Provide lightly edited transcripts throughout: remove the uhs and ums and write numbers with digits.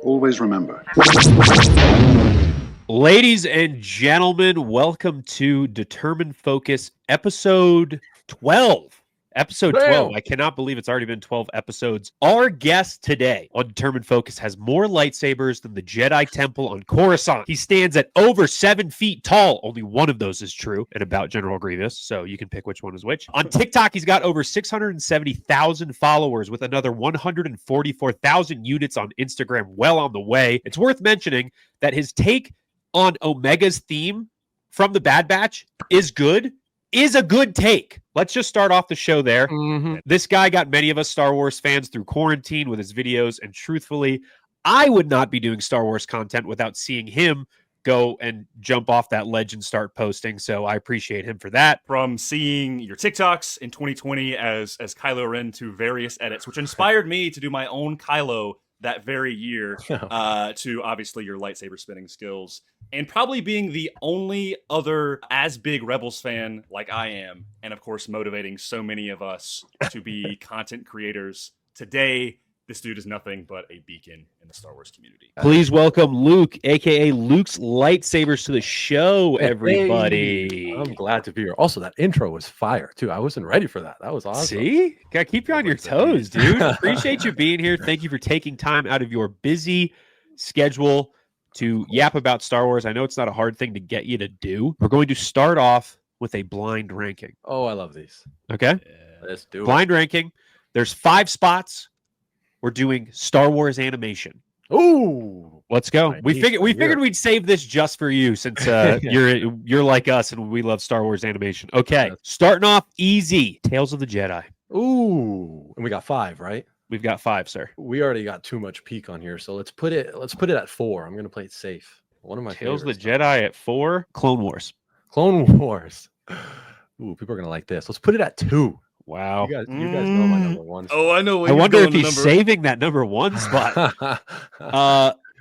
Always remember. Ladies and gentlemen, welcome to Determined Focus, episode 12. Episode 12. I cannot believe it's already been 12 episodes. Our guest today on Determined Focus has more lightsabers than the Jedi Temple on Coruscant. He stands at over 7 feet tall. Only one of those is true, and about General Grievous, so you can pick which one is which. On TikTok, he's got over 670,000 followers with another 144,000 units on Instagram well on the way. It's worth mentioning that his take on Omega's theme from the Bad Batch is a good take. Let's just start off the show there. This guy got many of us Star Wars fans through quarantine with his videos, and truthfully, I would not be doing Star Wars content without seeing him go and jump off that ledge and start posting, so I appreciate him for that. From seeing your TikToks in 2020 as Kylo Ren to various edits, which inspired me to do my own Kylo that very year, to obviously your lightsaber spinning skills, and probably being the only other as big Rebels fan like I am, and of course motivating so many of us to be content creators. Today, this dude is nothing but a beacon in the Star Wars community. Please welcome Luke, aka Luke's Lightsabers, to the show, everybody. Hey, I'm glad to be here. Also, that intro was fire, too. I wasn't ready for that. That was awesome. See? Gotta keep you on your toes, dude. Appreciate you being here. Thank you for taking time out of your busy schedule to yap about Star Wars. I know it's not a hard thing to get you to do. We're going to start off with a blind ranking. Oh, I love these. Okay? Yeah, let's do blind ranking. There's 5 spots. We're doing Star Wars animation. Ooh, let's go. We figured we'd save this just for you, since you're like us and we love Star Wars animation. Okay, starting off easy. Tales of the Jedi. Ooh, and we got 5, right? We've got 5, sir. We already got too much peak on here, so let's put it at 4. I'm gonna play it safe. One of my Tales of the favorites. Jedi at 4. Clone Wars. Clone Wars. Ooh, people are gonna like this. Let's put it at 2. Wow. You guys know my number 1 spot. Oh, I know. I wonder if he's saving that number 1 spot.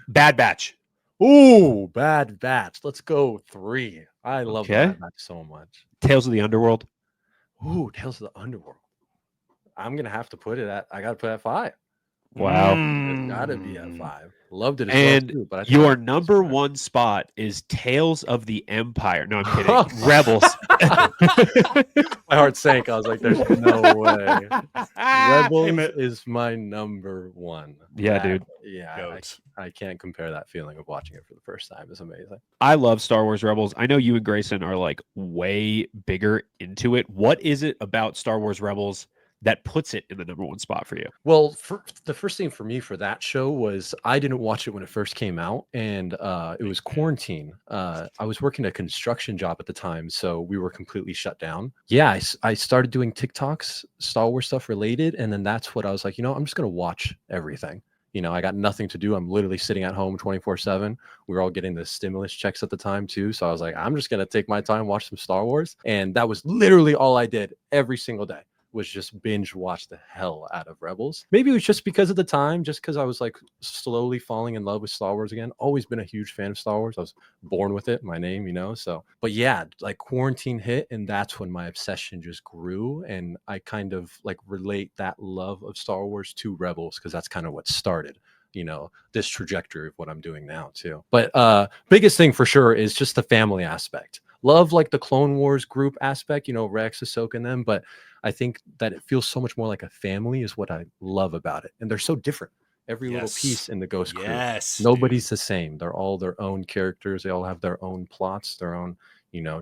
Bad Batch. Ooh, Bad Batch. Let's go 3. I love Bad Batch so much. Tales of the Underworld. Ooh, Tales of the Underworld. I'm gonna have to put it at. I gotta put it at 5. Wow. It's gotta be at 5. Loved it as and well too, but your number 1 spot is Tales of the Empire. No, I'm kidding. Rebels. My heart sank. I was like, "There's no way." Rebels is my number 1. Yeah, dude. Yeah, I can't compare that feeling of watching it for the first time. It's amazing. I love Star Wars Rebels. I know you and Grayson are like way bigger into it. What is it about Star Wars Rebels that puts it in the number 1 spot for you? Well, the first thing for me for that show was I didn't watch it when it first came out, and it was quarantine. I was working a construction job at the time, so we were completely shut down. Yeah, I started doing TikToks, Star Wars stuff related, and then that's what I was like, I'm just going to watch everything. I got nothing to do. I'm literally sitting at home 24/7. We were all getting the stimulus checks at the time too. So I was like, I'm just going to take my time, watch some Star Wars. And that was literally all I did every single day. Was just binge watch the hell out of Rebels. Maybe it was just because of the time, just because I was like slowly falling in love with Star Wars again. Always been a huge fan of Star Wars. I was born with it, my name, so. But yeah, like quarantine hit, and that's when my obsession just grew, and I kind of like relate that love of Star Wars to Rebels, because that's kind of what started this trajectory of what I'm doing now too. But biggest thing for sure is just the family aspect. Love like the Clone Wars group aspect, Rex, Ahsoka, and them, but I think that it feels so much more like a family is what I love about it. And they're so different. Every little piece in the Ghost crew. Nobody's the same. They're all their own characters. They all have their own plots, their own,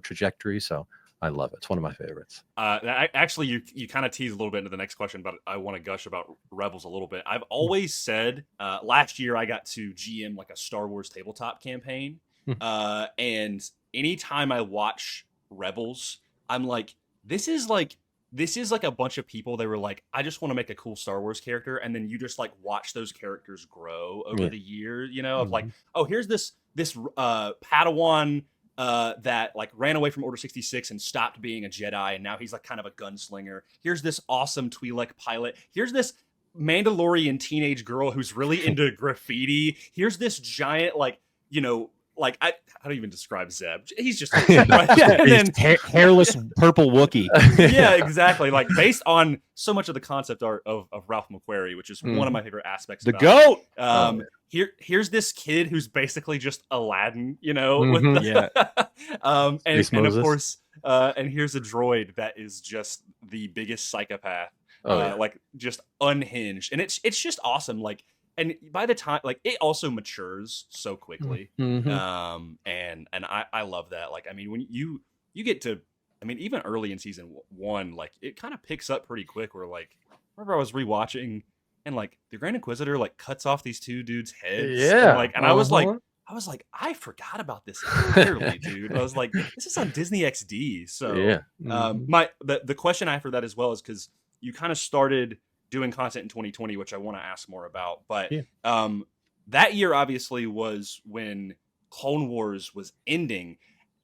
trajectory. So I love it. It's one of my favorites. Actually, you kind of tease a little bit into the next question, but I want to gush about Rebels a little bit. I've always said, last year I got to GM like a Star Wars tabletop campaign. And anytime I watch Rebels, I'm like, this is like a bunch of people that were like, I just want to make a cool Star Wars character, and then you just like watch those characters grow over the year, of like, oh, here's this Padawan that like ran away from Order 66 and stopped being a Jedi, and now he's like kind of a gunslinger. Here's this awesome Twi'lek pilot. Here's this Mandalorian teenage girl who's really into graffiti. Here's this giant like like I don't even describe Zeb. He's just Yeah. and then hairless purple Wookiee. yeah, exactly. Like based on so much of the concept art of Ralph McQuarrie, which is one of my favorite aspects. The about goat. Here's this kid who's basically just Aladdin, you know, Mhm. with the, and of Moses. course, and here's a droid that is just the biggest psychopath, like just unhinged, and it's just awesome. Like, and by the time, like, it also matures so quickly, Mhm. and I love that. Like, I mean, when you get to, I mean, even early in season 1, like, it kind of picks up pretty quick. Where like, I remember I was rewatching. And like the Grand Inquisitor like cuts off these 2 dudes' heads. Yeah. And like, and I was like, I forgot about this entirely, dude. I was like, this is on Disney XD. So Yeah. the question I have for that as well is because you kind of started doing content in 2020, which I want to ask more about. But that year obviously was when Clone Wars was ending.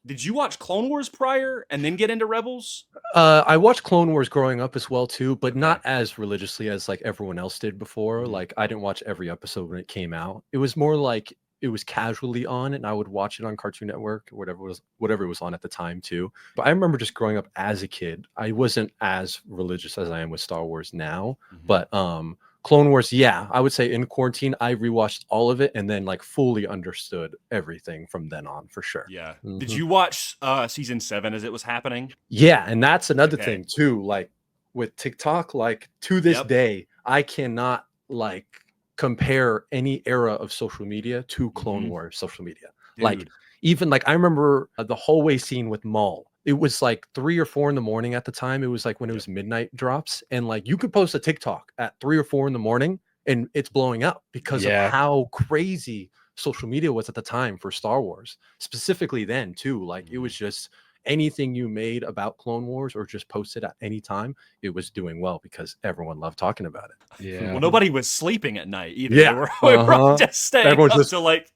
Did you watch Clone Wars prior and then get into Rebels? I watched Clone Wars growing up as well too, but not as religiously as like everyone else did before. Like I didn't watch every episode when it came out. It was more like it was casually on, and I would watch it on Cartoon Network or whatever it was on at the time too. But I remember just growing up as a kid. I wasn't as religious as I am with Star Wars now, but Clone Wars, yeah, I would say in quarantine, I rewatched all of it and then like fully understood everything from then on for sure. Yeah. Did you watch season 7 as it was happening? Yeah, and that's another thing too. Like with TikTok, like to this day, I cannot like compare any era of social media to Clone Wars social media. Dude. Like even like I remember the hallway scene with Maul. It was like 3 or 4 in the morning at the time. It was like when it was midnight drops, and like you could post a TikTok at 3 or 4 in the morning and it's blowing up because of how crazy social media was at the time for Star Wars, specifically then too. Like it was just anything you made about Clone Wars or just posted at any time, it was doing well because everyone loved talking about it. Yeah. Well, nobody was sleeping at night either. Yeah. We were all just staying Everyone's up just- to like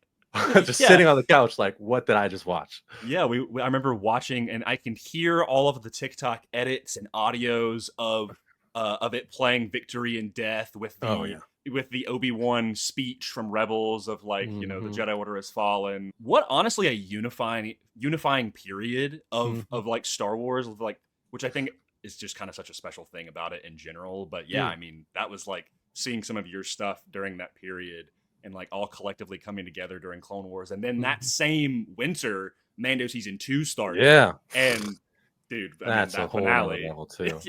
just sitting on the couch like, what did I just watch? Yeah, I remember watching, and I can hear all of the TikTok edits and audios of it playing Victory and Death with the with the Obi-Wan speech from Rebels of like, you know, the Jedi Order has fallen. What honestly a unifying period of like Star Wars, like, which I think is just kind of such a special thing about it in general. But yeah, I mean, that was like seeing some of your stuff during that period and like all collectively coming together during Clone Wars. And then that same winter, Mando season 2 started. Yeah. And dude, that's that a whole finale level too.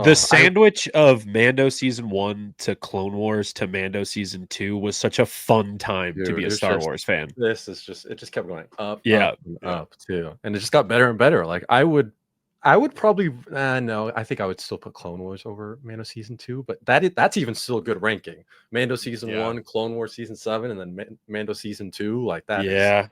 The sandwich of Mando season 1 to Clone Wars to Mando season 2 was such a fun time to be a Star Wars fan. This is just, it just kept going up, up, and up too. And it just got better and better. Like I would probably no, I think I would still put Clone Wars over Mando season 2, but that's even still a good ranking. Mando season 1, Clone Wars season 7, and then Mando season 2, like that is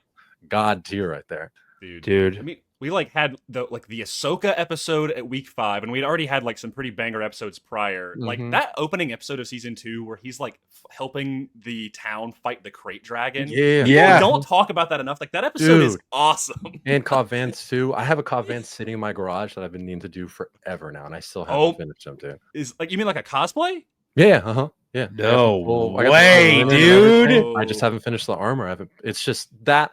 god tier right there. Dude. I mean, we like had the Ahsoka episode at week 5, and we'd already had like some pretty banger episodes prior. Like that opening episode of season 2 where he's like helping the town fight the crate dragon. Yeah. Don't talk about that enough. Like that episode is awesome. And Cobb Vance too. I have a Cobb Vance sitting in my garage that I've been needing to do forever now, and I still haven't finished them, dude. Is like, you mean like a cosplay? Yeah. Yeah. No way, dude. I just haven't finished the armor. It's just that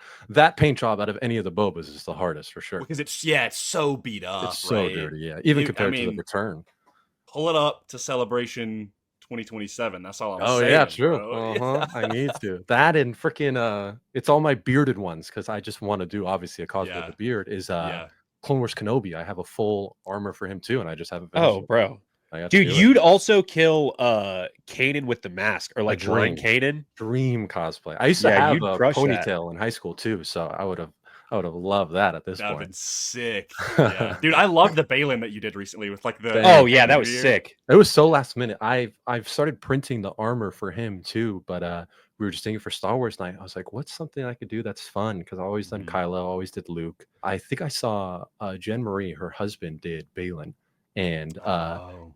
paint job out of any of the Bobas is the hardest for sure. Because it's so beat up. It's so dirty, yeah. Even compared to the Return. Pull it up to Celebration 2027. That's all I'm saying. Oh yeah, true. I need to. That and freaking it's all my bearded ones because I just want to do obviously a cosplay of the beard is Clone Wars Kenobi. I have a full armor for him too, and I just haven't finished it. Bro. Dude, you'd also kill Kanan with the mask or like drawing Kanan. Dream cosplay. I used to have a ponytail in high school too, so I would have loved that at this point. That'd been sick. Yeah. Dude, I love the Balin that you did recently with like the that was sick. It was so last minute. I've started printing the armor for him too, but we were just thinking for Star Wars night. I was like, what's something I could do that's fun? Because I always done Kylo, always did Luke. I think I saw Jen Marie, her husband, did Balin. And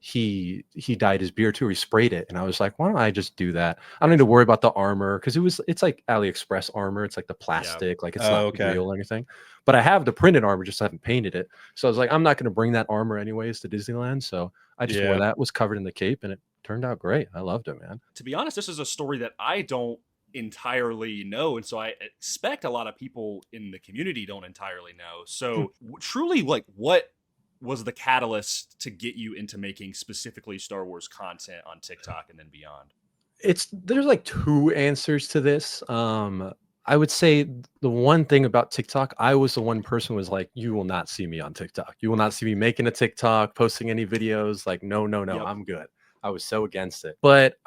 he dyed his beard too. He sprayed it, and I was like, why don't I just do that? I don't need to worry about the armor because it's like AliExpress armor. It's like the plastic, like it's not real or anything. But I have the printed armor, just haven't painted it. So I was like, I'm not going to bring that armor anyways to Disneyland. So I just wore that, was covered in the cape, and it turned out great. I loved it, man. To be honest, this is a story that I don't entirely know, and so I expect a lot of people in the community don't entirely know. So truly, like, what was the catalyst to get you into making specifically Star Wars content on TikTok and then beyond? There's like two answers to this. I would say the one thing about TikTok, I was the one person who was like, you will not see me on TikTok. You will not see me making a TikTok, posting any videos. Like, no, Yep. I'm good. I was so against it. But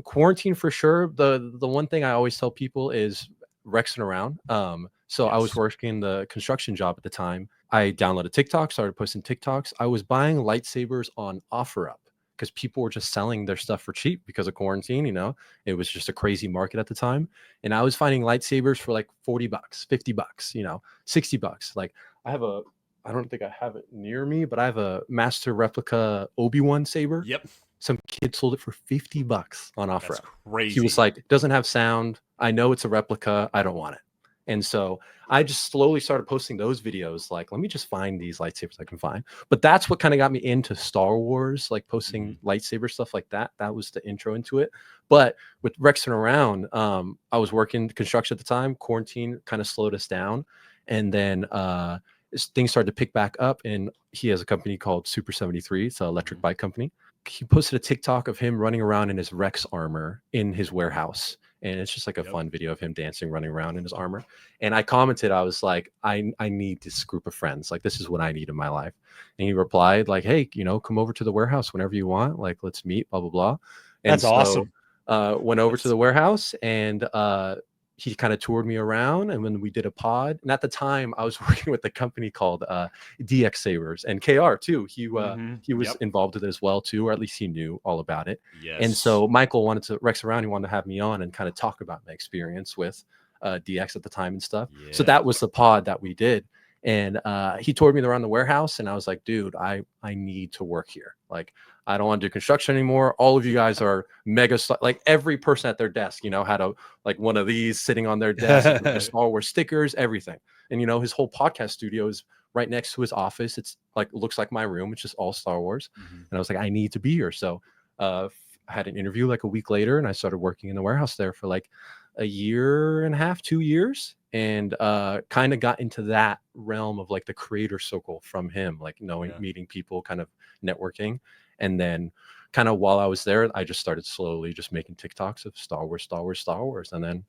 quarantine for sure. The one thing I always tell people is rexing around. So I was working the construction job at the time. I downloaded TikTok, started posting TikToks. I was buying lightsabers on OfferUp because people were just selling their stuff for cheap because of quarantine. You know, it was just a crazy market at the time. And I was finding lightsabers for like $40, $50, you know, $60. Like I don't think I have it near me, but I have a master replica Obi-Wan saber. Yep. Some kid sold it for $50 on OfferUp. That's crazy. He was like, it doesn't have sound. I know it's a replica. I don't want it. And so I just slowly started posting those videos. Like, let me just find these lightsabers I can find. But that's what kind of got me into Star Wars, like posting lightsaber stuff like that. That was the intro into it. But with Rexing around, I was working construction at the time. Quarantine kind of slowed us down. And then things started to pick back up. And he has a company called Super 73. It's an electric bike company. He posted a TikTok of him running around in his Rex armor in his warehouse. And it's just like a fun video of him dancing, running around in his armor. And I commented, I was like, I need this group of friends. Like, this is what I need in my life. And he replied like, hey, you know, come over to the warehouse whenever you want. Like, let's meet, blah, blah, blah. And That's awesome. Went over to the warehouse and he kind of toured me around, and when we did a pod, and at the time I was working with a company called DX Sabers and KR too. He was involved with it as well too, or at least he knew all about it. Yes. And so Michael wanted to Rex around. He wanted to have me on and kind of talk about my experience with DX at the time and stuff. Yeah. So that was the pod that we did. And he toured me around the warehouse, and I was like, dude, I need to work here. Like, I don't want to do construction anymore. All of you guys are mega, like every person at their desk, you know, had like one of these sitting on their desk, with Star Wars stickers, everything. And, you know, his whole podcast studio is right next to his office. It's like, looks like my room. It's just all Star Wars. And I was like, I need to be here. So I had an interview like a week later, and I started working in the warehouse there for like a year and a half, 2 years. And kind of got into that realm of like the creator circle from him, like knowing, meeting people, kind of networking. And then kind of while I was there, I just started slowly just making TikToks of Star Wars. And then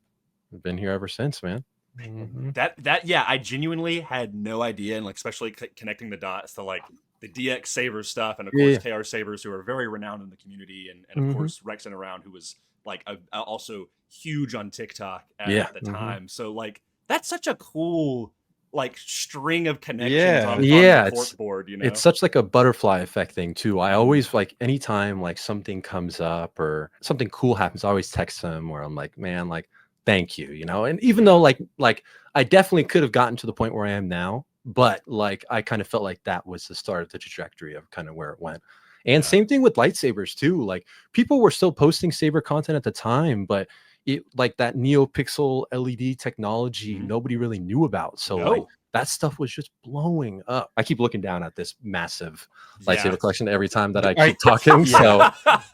I've been here ever since, man. I genuinely had no idea. And like, especially connecting the dots to like the DX Saber stuff. And of course, KR Sabers, who are very renowned in the community. And of course, Rexing around, who was like also huge on TikTok at the time. So like, that's such a cool like string of connections on the corkboard, you know. It's such like a butterfly effect thing too. I always like anytime like something comes up or something cool happens, I always text them where I'm like, man, like thank you, you know. And even though like I definitely could have gotten to the point where I am now, but like I kind of felt like that was the start of the trajectory of kind of where it went. And same thing with lightsabers too. Like people were still posting saber content at the time, but it like that NeoPixel LED technology nobody really knew about. So like that stuff was just blowing up. I keep looking down at this massive lightsaber collection every time that I keep talking. So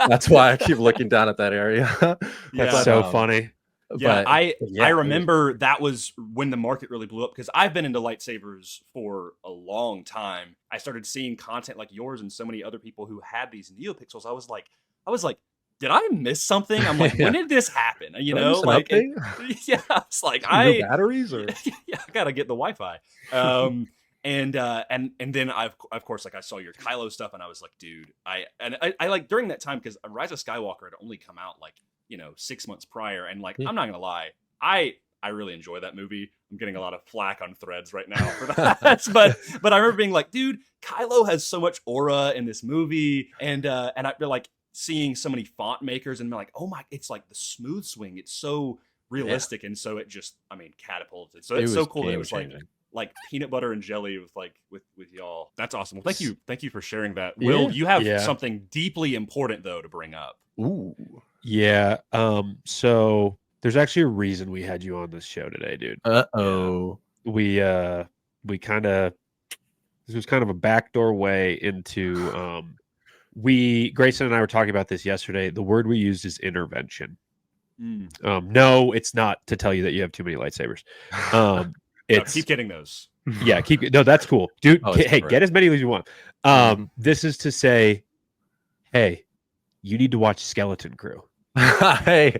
that's why I keep looking down at that area. That's so funny. Yeah, I remember that was when the market really blew up, because I've been into lightsabers for a long time. I started seeing content like yours and so many other people who had these NeoPixels. I was like, did I miss something? I'm like, when did this happen? You know, like, it's like batteries or I gotta get the Wi-Fi. And then of course, like I saw your Kylo stuff, and I was like, dude, I like during that time, because Rise of Skywalker had only come out like 6 months prior, and like I'm not gonna lie, I really enjoy that movie. I'm getting a lot of flack on threads right now for that, but I remember being like, dude, Kylo has so much aura in this movie, and I feel like seeing so many font makers and be like, oh my, it's like the smooth swing. It's so realistic. And so it just, catapulted. So it's so cool that it was like peanut butter and jelly with y'all. That's awesome. Well, thank you for sharing that. Will, you have something deeply important though to bring up. Ooh. Yeah. So there's actually a reason we had you on this show today, dude. We kind of, this was kind of a backdoor way into, Grayson and I were talking about this yesterday. The word we used is intervention. No, it's not to tell you that you have too many lightsabers. It's keep getting those. Yeah, no, that's cool, dude. Hey, great. get as many as you want. This is to say, hey, you need to watch Skeleton Crew. Hey,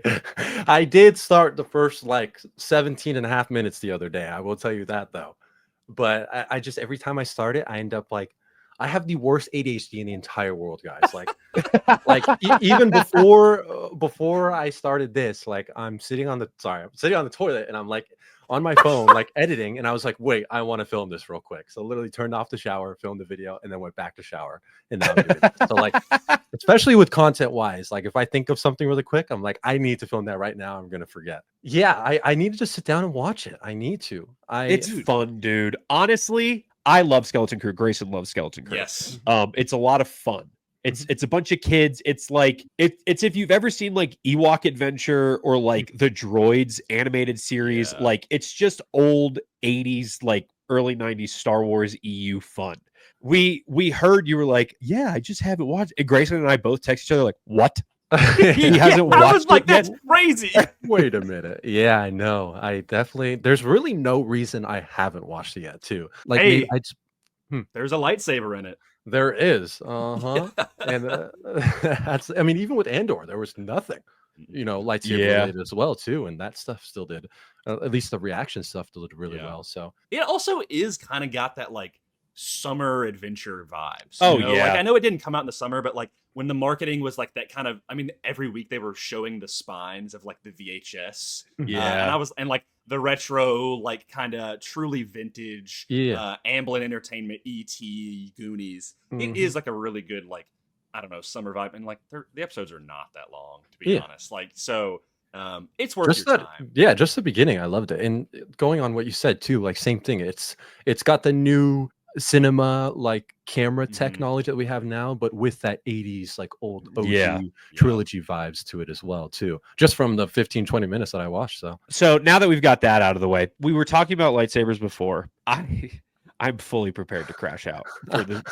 I did start the first like 17 and a half minutes the other day. I will tell you that though. But I just, every time I start it, I end up like, I have the worst ADHD in the entire world, guys. Like, even before I started this, like I'm sitting on the toilet and I'm like on my phone, like editing, and I was like, wait, I want to film this real quick. So literally turned off the shower, filmed the video, and then went back to shower. And now I'm doing it. So like, especially with content wise, like if I think of something really quick, I'm like, I need to film that right now. I'm gonna forget. Yeah, I need to just sit down and watch it. I need to. It's fun, dude. Honestly, I love Skeleton Crew. Grayson loves Skeleton Crew. Yes. It's a lot of fun. It's a bunch of kids. It's like it's if you've ever seen like Ewok Adventure or like the Droids animated series, like it's just old 80s, like early 90s Star Wars EU fun. We heard you were like, yeah, I just haven't watched it. Grayson and I both text each other like, what? He hasn't watched I was like, it yet? that's crazy. Wait a minute. Yeah, I know. I definitely, there's really no reason I haven't watched it yet, too. Like, hey, there's a lightsaber in it. There is. And that's, I mean, even with Andor, there was nothing, lightsaber related as well, too. And that stuff still did, at least the reaction stuff did really well. So it also is kind of got that like summer adventure vibes. Oh, Like, yeah. I know it didn't come out in the summer, but like when the marketing was like that kind of, I mean, every week they were showing the spines of like the VHS. Yeah. And like the retro, like kind of truly vintage, Amblin Entertainment, E.T., Goonies. It is like a really good, like, I don't know, summer vibe. And like the episodes are not that long, to be honest. Like, so it's worth your time. Yeah, just the beginning. I loved it. And going on what you said too, like same thing. It's got the new cinema like camera technology that we have now, but with that 80s like old OG trilogy vibes to it as well too, just from the 15-20 minutes that I watched. So now that we've got that out of the way, we were talking about lightsabers before. I'm fully prepared to crash out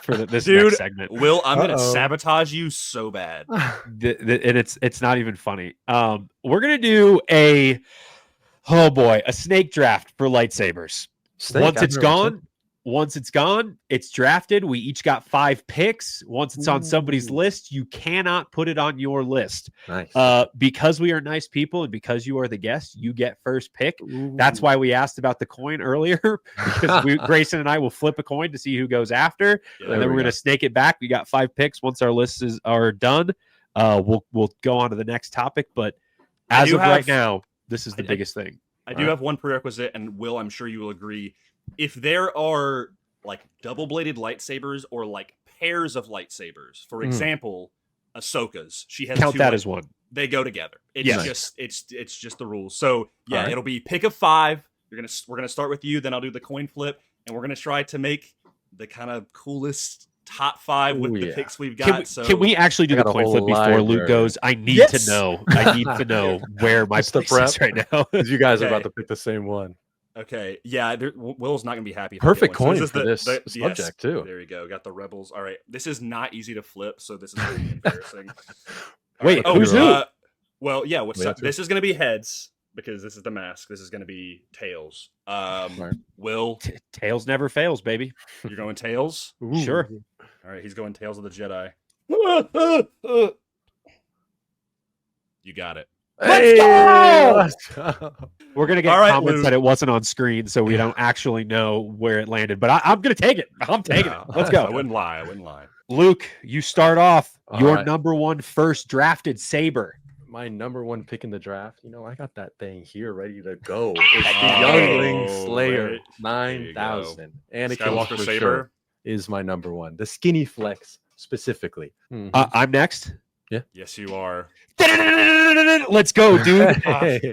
for this next segment. Will, I'm gonna sabotage you so bad. And it's not even funny. We're gonna do a snake draft for lightsabers. Once it's gone, it's drafted. We each got 5 picks. Once it's on somebody's list, you cannot put it on your list. Nice. Because we are nice people and because you are the guest, you get first pick. That's why we asked about the coin earlier, because Grayson and I will flip a coin to see who goes after, and then we're going to snake it back. We got 5 picks. Once our lists are done, we'll go on to the next topic. But as of right now, this is the biggest thing. I do have one prerequisite, and Will, I'm sure you will agree. If there are like double-bladed lightsabers or like pairs of lightsabers, for example, Ahsoka's, she has count 2 that as one. They go together. It's just the rules. So yeah, it'll be pick of 5. We're gonna start with you, then I'll do the coin flip, and we're gonna try to make the kind of coolest top 5 with the picks we've got. Can we actually do the coin flip before Luke goes? I need to know. I need to know where my place is right now. Because you guys are about to pick the same one. Okay, yeah, Will's not going to be happy. Perfect coin for this subject, too. There you go. Got the Rebels. All right, this is not easy to flip, so this is pretty embarrassing. Wait, who's who? Well, yeah, this is going to be heads, because this is the mask. This is going to be tails. Will. Tails never fails, baby. You're going tails? Sure. All right, he's going Tales of the Jedi. You got it. Let's go! We're going to get comments Luke. that it wasn't on screen, so we don't actually know where it landed. But I'm going to take it. I'm taking it. Let's go. I wouldn't lie. Luke, you start off. Your number 1 first drafted saber. My number 1 pick in the draft. I got that thing here ready to go. It's the Youngling Slayer 9000. Anakin Skywalker Saber is my number 1. The skinny flex specifically. I'm next. Yeah. Yes, you are. Let's go, dude.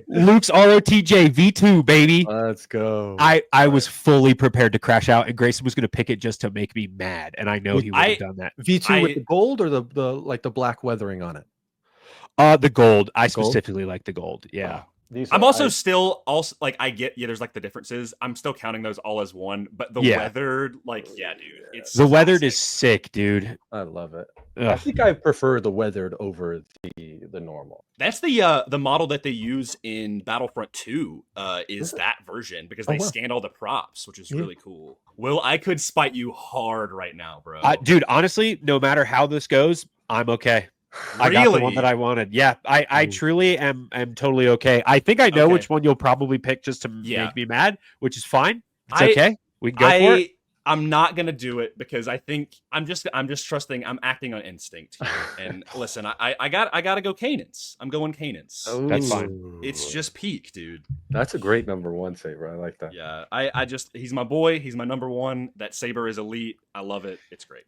Luke's ROTJ V2, baby. Let's go. I was fully prepared to crash out, and Grayson was going to pick it just to make me mad, and I know he would have done that. V2 with the gold or the black weathering on it? The gold. I specifically like the gold. Yeah. I'm also still like I get there's like the differences. I'm still counting those all as one, but the weathered dude, it's the weathered classic. is sick, dude. I love it. Ugh. I think I prefer the weathered over the normal. That's the model that they use in Battlefront 2 is that version because they scanned all the props, which is really cool. Will, I could spite you hard right now, bro. Dude, honestly, no matter how this goes, I'm okay. I got the one that I wanted. Yeah, I truly am totally okay. I think I know which one you'll probably pick just to make me mad, which is fine. It's okay. We can go for it. I'm not gonna do it because I think I'm just trusting. I'm acting on instinct here. And listen, I gotta go Kanan's. I'm going Kanan's. Oh, that's fine. It's just peak, dude. That's a great number one saber. I like that. Yeah, I just he's my boy. He's my number one. That saber is elite. I love it. It's great.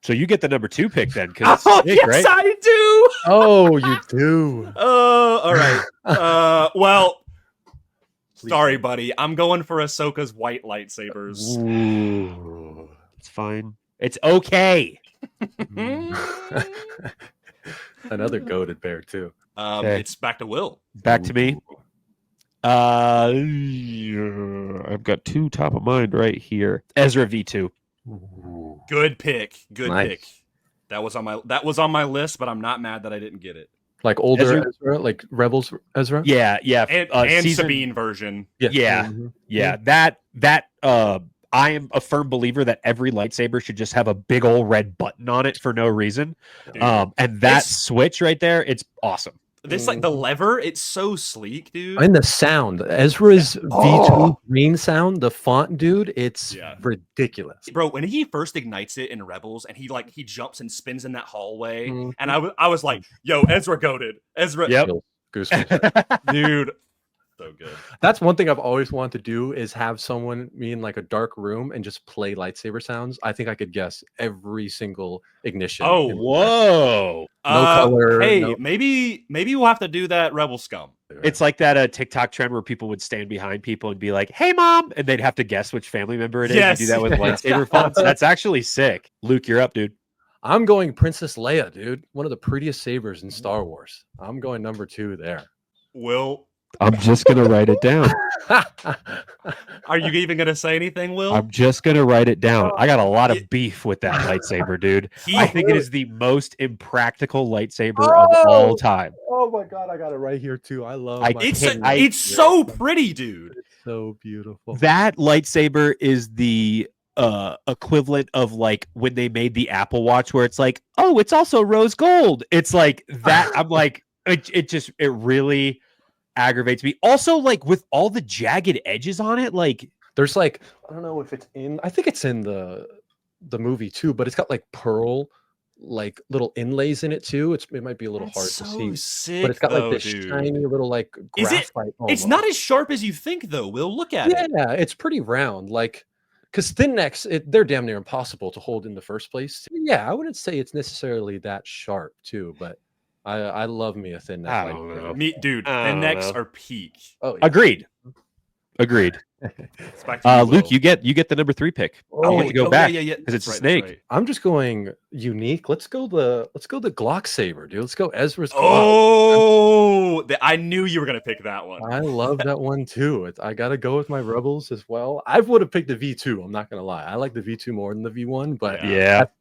So you get the number 2 pick then, because yes, right? I do. Oh, you do. Oh, all right. Well. Sorry, buddy. I'm going for Ahsoka's white lightsabers. Ooh, it's fine. It's okay. Another goated bear too. It's back to Will. Back to me. I've got 2 top of mind right here. Ezra V2. Ooh. Good pick. Good pick. That was on my list, but I'm not mad that I didn't get it. Like older Ezra, like Rebels Ezra. Yeah. And Sabine version. Yeah. That I am a firm believer that every lightsaber should just have a big old red button on it for no reason. Dude, and that switch right there, it's awesome. This like the lever, it's so sleek, dude. And the sound, Ezra's V2 green sound, the font, dude, it's ridiculous, bro. When he first ignites it in Rebels, and he jumps and spins in that hallway, and I was like, "Yo, Ezra goated, Ezra." Yep, dude. So good. That's one thing I've always wanted to do is have someone me in like a dark room and just play lightsaber sounds. I think I could guess every single ignition. Oh, whoa! No color. Hey, maybe we'll have to do that. Rebel Scum. It's like that TikTok trend where people would stand behind people and be like, "Hey, mom," and they'd have to guess which family member it is. Yes. And do that with lightsaber fonts. That's actually sick. Luke, you're up, dude. I'm going Princess Leia, dude. One of the prettiest sabers in Star Wars. I'm going number 2 there. Will. I'm just going to write it down. Are you even going to say anything, Will? I'm just going to write it down. I got a lot of beef with that lightsaber, dude. I think it is the most impractical lightsaber of all time. Oh my God, I got it right here too. I love it's so pretty, dude. It's so beautiful. That lightsaber is the equivalent of like when they made the Apple Watch where it's like, oh, it's also rose gold. It's like that. I'm like, it really aggravates me. Also, like with all the jagged edges on it, like there's like, I don't know if it's I think it's in the movie too, but it's got like pearl like little inlays in it too. It might be a little hard to see, sick, but it's got like this shiny little like graphite. It's not as sharp as you think though. Will, look at it. Yeah, it's pretty round. Like, because thin necks, they're damn near impossible to hold in the first place. Yeah, I wouldn't say it's necessarily that sharp too, but I love me a thin neck. I don't know. Dude, thin necks are peak. Oh, yeah. Agreed. It's back to you, Luke, you get the number 3 pick. I want to go back because it's a snake. Right. I'm just going unique. Let's go the Glock saber, dude. Let's go Ezra's Glock. Oh, I knew you were gonna pick that one. I love that one too. I gotta go with my Rebels as well. I would have picked the V2. I'm not gonna lie. I like the V2 more than the V1, but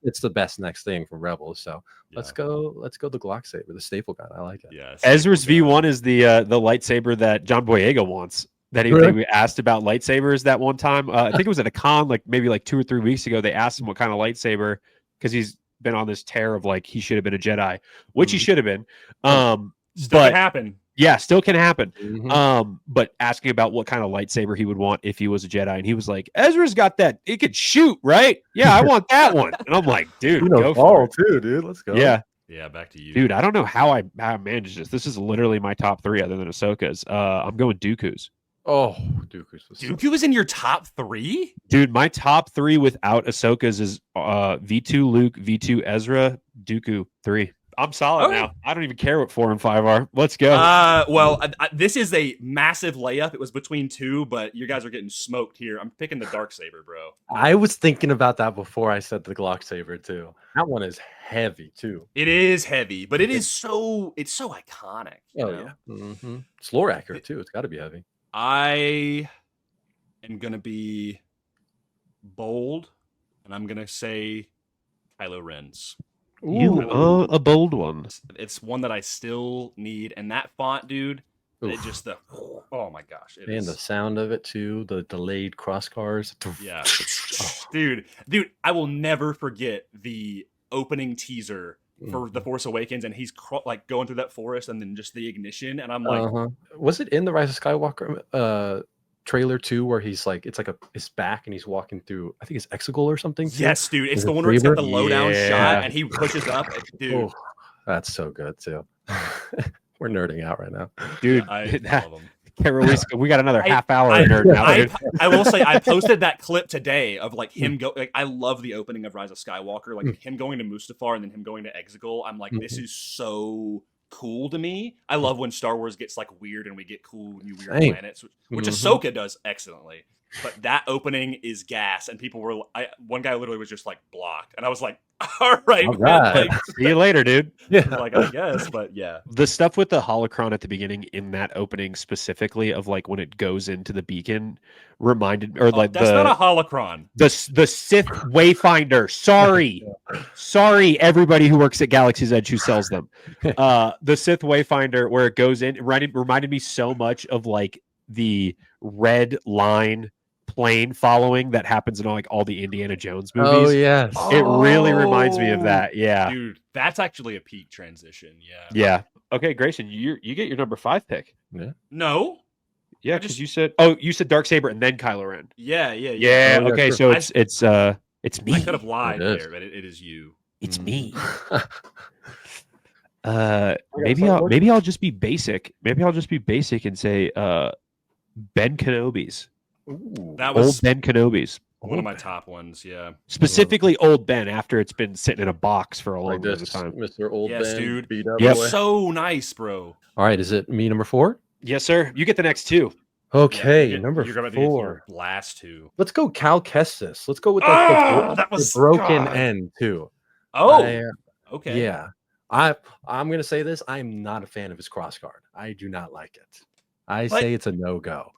it's the best next thing from Rebels. So let's go the Glock saber, the staple gun. I like it. Yeah, Ezra's V1 is the lightsaber that John Boyega wants. That we asked about lightsabers that one time. I think it was at a con, like maybe like 2 or 3 weeks ago. They asked him what kind of lightsaber, because he's been on this tear of like he should have been a Jedi, which he should have been. Still can happen. Yeah, still can happen. But asking about what kind of lightsaber he would want if he was a Jedi, and he was like, "Ezra's got that. It could shoot, right? Yeah, I want that one." And I'm like, "Dude, go for it too, dude. Let's go." Yeah, back to you, dude. I don't know how I managed this. This is literally my top 3 other than Ahsoka's. I'm going Dooku's. Oh, Dooku was in your top 3? Dude, my top 3 without Ahsoka's is V2 Luke, V2 Ezra, Dooku 3. I'm solid Okay. now. I don't even care what 4 and 5 are. Let's go. Well, this is a massive layup. It was between two, but you guys are getting smoked here. I'm picking the Darksaber, bro. I was thinking about that before I said the Glock Saber too. That one is heavy too. It is heavy, but it's so iconic. You know? Yeah. It's lore accurate too. It's got to be heavy. I am gonna be bold, and I'm gonna say Kylo Ren's. A bold one. It's one that I still need, and that font, dude. It Oof. just oh my gosh, it And is. the sound of it too, the delayed crosscars. Yeah, dude, I will never forget the opening teaser for The Force Awakens, and he's like going through that forest, and then just the ignition, and I'm like, was it in the Rise of Skywalker trailer too, where he's like, it's like his back, and he's walking through, I think it's Exegol or something. Too? Yes, dude, it's Is the it one where it's got the Freebird? lowdown Yeah. shot, and he pushes up, dude. Oh, that's so good too. We're nerding out right now, Dude, I love him. can't release. We got another half hour I- of nerd now, dude. I will say I posted that clip today of like him go. Like I love the opening of Rise of Skywalker, like him going to Mustafar and then him going to Exegol. I'm like, this is so cool to me. I love when Star Wars gets like weird and we get cool new weird Same. planets, which Ahsoka does excellently. But that opening is gas, and people were. One guy literally was just like blocked, and I was like, "All right, All man, right. like, See you later, dude. like I guess." But yeah, The stuff with the holocron at the beginning in that opening specifically of like when it goes into the beacon reminded, or like that's not a holocron. the Sith Wayfinder. Sorry, everybody who works at Galaxy's Edge who sells them. The Sith Wayfinder, where it goes in, reminded me so much of like the red line plane following that happens in like all the Indiana Jones movies. Oh yes. It really reminds me of that. Yeah. Dude, that's actually a peak transition. Yeah. Yeah. Okay, Grayson, you get your number 5 pick. No. Yeah, I because just- you said Darksaber and then Kylo Ren. Yeah. Yeah. Oh, yeah, Okay, true. so it's me. I could have lied It is. there, but it is you. It's me. got Maybe I'll just be basic. Maybe I'll just be basic and say Ben Kenobi's. Ooh. That Old was Ben Kenobi's. one of my top ones. Yeah. Specifically old Ben after it's been sitting in a box for a long Like period this, of time. Mr. Old Yes, Ben, dude. beat up Yep. boy. So nice, bro. All right, is it me number 4? Yes, sir. You get the next 2. Okay, Yeah, number you're gonna get your 4. last two. Let's go Cal Kestis. Let's go with That was the broken God. end too. Oh, okay. Yeah. I'm gonna say this. I'm not a fan of his crossguard. I do not like it. I But- say it's a no-go.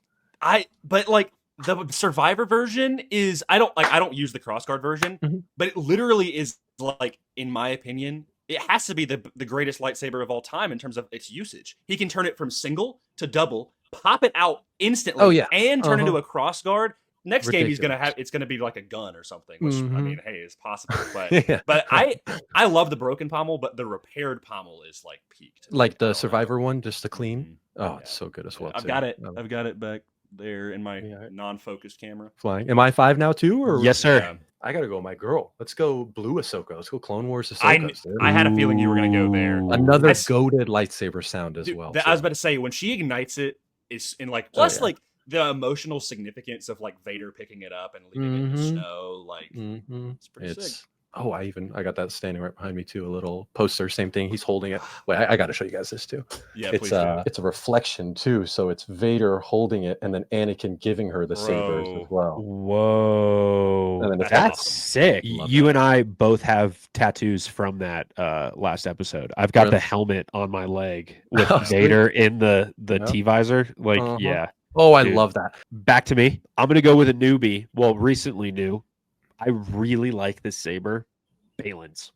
But like the Survivor version is I don't use the crossguard version, Mhm. but it literally is like, in my opinion, it has to be the greatest lightsaber of all time in terms of its usage. He can turn it from single to double, pop it out instantly, Oh, yeah. and turn into a crossguard. Next game he's Ridiculous. it's gonna be like a gun or something, which I Mhm. mean, hey, is possible. But Yeah. but I love the broken pommel, but the repaired pommel is like peak. to me. Like I the don't know. Survivor one, just the clean. Mhm. Oh, it's so good as well. I've too. got it. Oh, I've got it back there in my Yeah. non-focused camera. flying. Am I 5 now too? Or Yes, sir. Yeah. I gotta go, my girl. Let's go Blue Ahsoka. Let's go Clone Wars I Ahsoka. dude. had a feeling you were gonna go there. Ooh. Another I s- goated lightsaber sound as Dude, well. I was too. about to say when she ignites it, it's in like Oh, plus yeah. like the emotional significance of like Vader picking it up and leaving it in the Mhm. snow. Like Mhm. it's pretty sick. Oh, I got that standing right behind me too. A little poster, same thing. He's holding it. Wait, I got to show you guys this too. Yeah, It's please do. it's a reflection too. So it's Vader holding it, and then Anakin giving her the sabers Bro. as well. Whoa. And then it's That's awesome. sick. Love You that. and I both have tattoos from that last episode. I've got Really? the helmet on my leg with Oh, sweet. Vader in the Yeah. T-visor. Like, Uh-huh. yeah. Oh, I Dude. love that. Back to me. I'm going to go with a newbie. Well, recently new. I really like this saber. Balin's.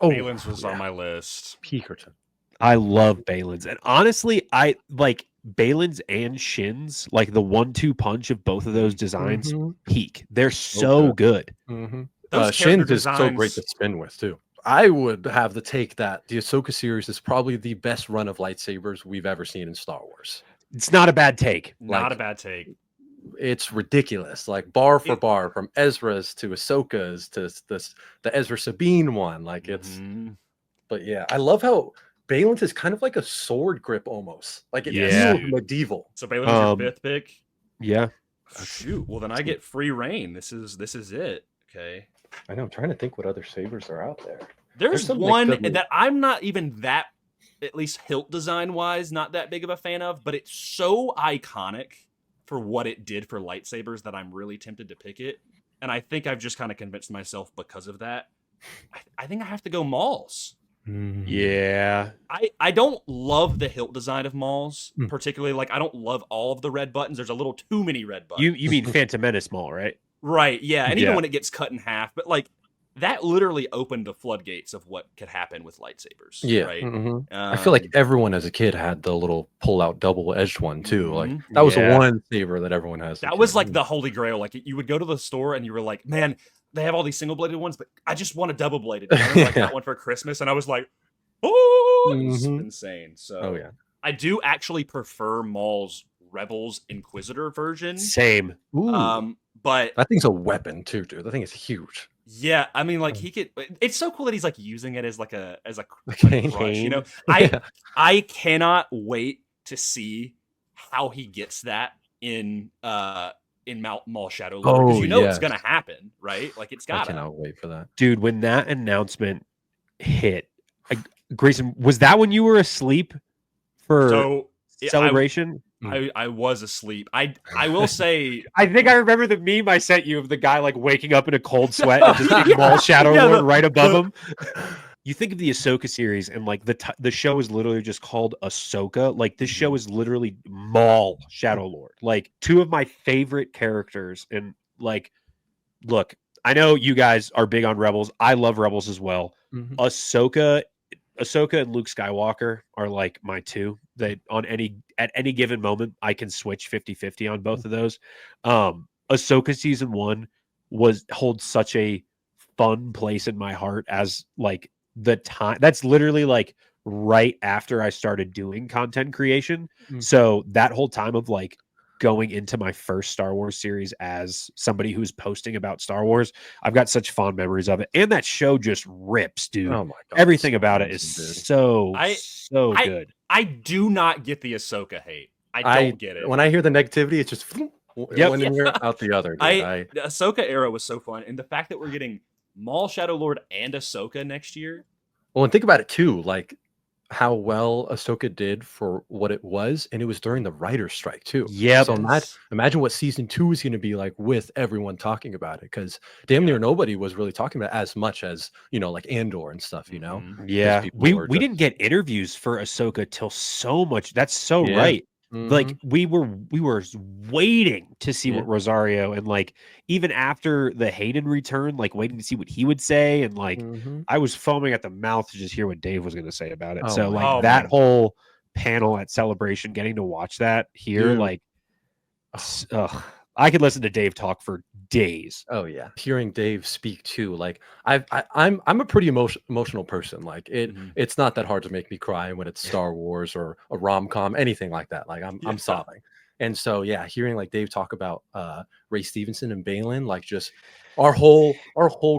Oh, Balin's was yeah. on my list. Peakerton. I love Balin's. And honestly, I like Balin's and Shin's, like the 1-2 punch of both of those designs, Mhm. peak. They're so good. Mhm. Those Shin's character is so great designs- to spin with too. I would have the take that the Ahsoka series is probably the best run of lightsabers we've ever seen in Star Wars. It's not a bad take. Not like- a bad take. It's ridiculous, like bar for It- bar, from Ezra's to Ahsoka's to the Ezra Sabine one. Like it's, Mhm. but yeah, I love how Balin's is kind of like a sword grip almost. Like it Yeah. feels medieval. So Balin's your Um, fifth pick. Yeah. Shoot. Well, then I get free reign. This is it. Okay. I know. I'm trying to think what other sabers are out there. There's some, one like, good that I'm not even that, at least hilt design wise, not that big of a fan of, but it's so iconic for what it did for lightsabers that I'm really tempted to pick it. And I think I've just kind of convinced myself because of that. I think I have to go Maul's. Yeah. I don't love the hilt design of Maul's, Mm. particularly. Like, I don't love all of the red buttons. There's a little too many red buttons. You mean Phantom Menace Maul, right? Right, yeah. And even Yeah. when it gets cut in half, but like that literally opened the floodgates of what could happen with lightsabers. Yeah. Right. I feel like everyone as a kid had the little pull-out double-edged one too. Like Mhm. that was the Yeah. one saber that everyone has. as a That was kid. like the holy grail. Like, you would go to the store and you were like, man, they have all these single bladed ones, but I just want a double bladed. I like Yeah. that one for Christmas. And I was like, oh, it was Mhm. insane. So Oh yeah. I do actually prefer Maul's Rebels Inquisitor version. Same. Ooh. But That thing's a weapon too, dude. That thing is huge. yeah, I mean, like, he could. It's so cool that he's like using it as like a cane. crush. You know, Yeah. I cannot wait to see how he gets that in Maul Shadow Lord, because Oh, you know it's yes. gonna happen, right? Like, it's I gotta. cannot wait for that. Dude, when that announcement hit, Grayson, was that when you were asleep for So celebration? I was asleep. I will say, I think I remember the meme I sent you of the guy like waking up in a cold sweat and just seeing Maul Shadow Yeah, Lord right above him. You think of the Ahsoka series, and like the show is literally just called Ahsoka. Like, this show is literally Maul Shadow Lord. Like, two of my favorite characters. And like, look, I know you guys are big on Rebels. I love Rebels as well. Mhm. Ahsoka and Luke Skywalker are like my two. They at any given moment I can switch 50-50 on both of those. Ahsoka season 1 holds such a fun place in my heart, as like the time that's literally like right after I started doing content creation. So that whole time of like going into my first Star Wars series as somebody who's posting about Star Wars, I've got such fond memories of it. And that show just rips, dude. Oh my god. Everything so about it is awesome, dude. so good. I do not get the Ahsoka hate. I don't get it. When I hear the negativity, it's just Yep. one in here, out the other. Dude. The Ahsoka era was so fun, and the fact that we're getting Maul Shadow Lord and Ahsoka next year. Well, and think about it too, like how well Ahsoka did for what it was, and it was during the writer's strike too. Yep. So imagine what season 2 is going to be like with everyone talking about it, because damn near nobody was really talking about it as much as, you know, like Andor and stuff. You know, Yeah, people we were just- didn't get interviews for Ahsoka till so much. That's so Yeah. right. Mhm. Like, we were waiting to see Yeah. what Rosario, and like even after the Hayden return, like waiting to see what he would say, and like Mhm. I was foaming at the mouth to just hear what Dave was going to say about it. Oh So my like God. that whole panel at Celebration, getting to watch that here, Dude. like, I could listen to Dave talk for days. Oh yeah, hearing Dave speak too, like I'm a pretty emotional person. Like it's not that hard to make me cry when it's Star Wars or a rom-com, anything like that. Like I'm sobbing. And so yeah, hearing like Dave talk about Ray Stevenson and Balin, like just our whole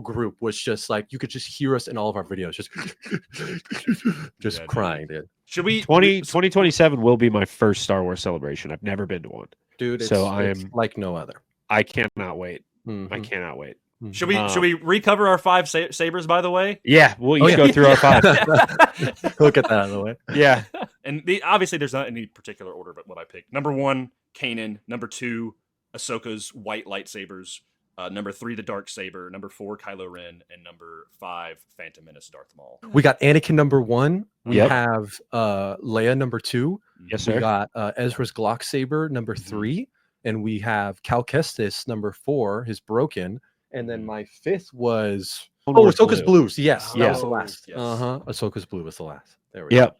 group was just like, you could just hear us in all of our videos just Yeah, crying, dude. Should we 2027 will be my first Star Wars celebration. I've never been to one. Dude, it's, So it's like no other. I cannot wait. I Mhm. cannot wait. Should we recover our 5 sabers, by the way? Yeah, we'll Oh, each yeah. go through our 5. We'll get that out of the way. Yeah. And obviously there's not any particular order, but what I picked. Number 1, Kanan. Number 2, Ahsoka's white lightsabers. Number 3, the dark saber. Number 4, Kylo Ren, and number 5, Phantom Menace, Darth Maul. We got Anakin number 1. We Yep. have Leia number 2. Yes, We sir. got Ezra's Glock saber number 3, and we have Cal Kestis number 4, his broken, and then my 5th was Ahsoka's Blues. Yes, that was the last. Yes. Ahsoka's Blue was the last. There we go. Yep.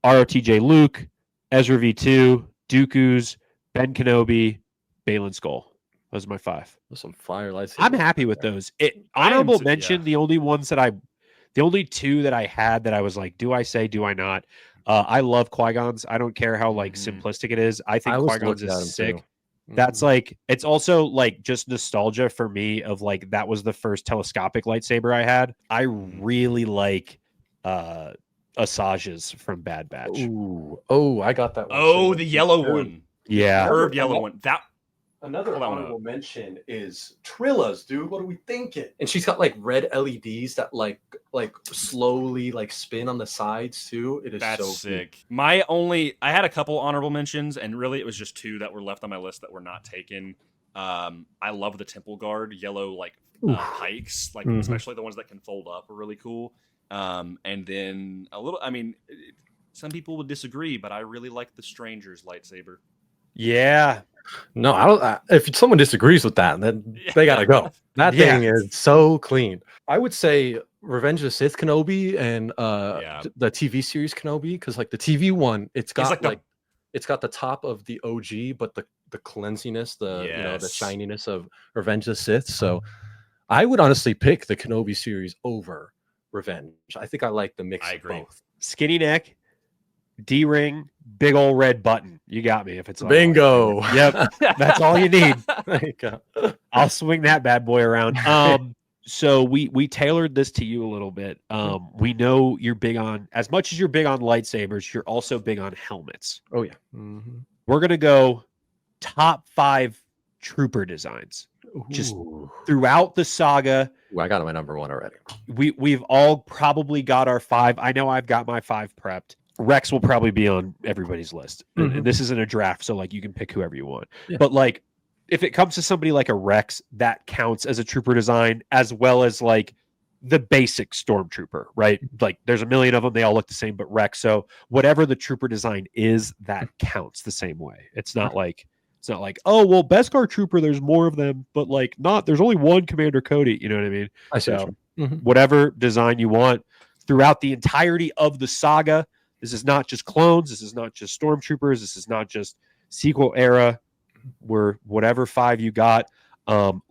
ROTJ Luke, Ezra V2, Dooku's, Ben Kenobi, Balin Skull. Those are my 5. There's some fire lights. I'm happy with those. I am Honorable too, mention, yeah. the only 2 that I had that I was like, do I say, do I not? I love Qui-Gon's. I don't care how like simplistic it is. I think Qui-Gon's is sick. Too. That's like, it's also like just nostalgia for me of like, that was the first telescopic lightsaber I had. I really like Asajj's from Bad Batch. Ooh. Oh, I got that one. Oh, too. the yellow Dude. one. Yeah. Curved yellow one. Another Hold on, honorable mention is Trilla's, dude. What are we thinking? And she's got like red LEDs that like slowly like spin on the sides too. It is That's so sick. I had a couple honorable mentions, and really it was just two that were left on my list that were not taken. I love the Temple Guard yellow pikes, like especially the ones that can fold up are really cool. And then a little. I mean, some people would disagree, but I really like the Stranger's lightsaber. Yeah. No, I don't. If someone disagrees with that, then they gotta go. That thing is so clean. I would say Revenge of the Sith Kenobi and the TV series Kenobi, because like the TV one, it's got it's got the top of the OG, but the cleansiness, the shininess of Revenge of the Sith. So I would honestly pick the Kenobi series over Revenge. I think I like the mix of both. Skinny neck, D-ring, big old red button. You got me if it's bingo. Yep, that's all you need. There you go. I'll swing that bad boy around. So we tailored this to you a little bit. We know you're big on, as much as you're big on lightsabers, you're also big on helmets. Oh yeah. We're gonna go top 5 trooper designs. Just throughout the saga. Ooh, I got my number 1 already. We've all probably got our 5. I know I've got my 5 prepped. Rex will probably be on everybody's list. And this isn't a draft, so like you can pick whoever you want. Yeah. But like if it comes to somebody like a Rex, that counts as a trooper design, as well as like the basic stormtrooper, right? Like there's a million of them, they all look the same, but Rex. So whatever the trooper design is, that counts the same way. It's not like, oh well, Beskar trooper, there's more of them, but like there's only one Commander Cody. You know what I mean? I see. So whatever design you want throughout the entirety of the saga. This is not just clones. This is not just stormtroopers. This is not just sequel era. We're whatever 5 you got.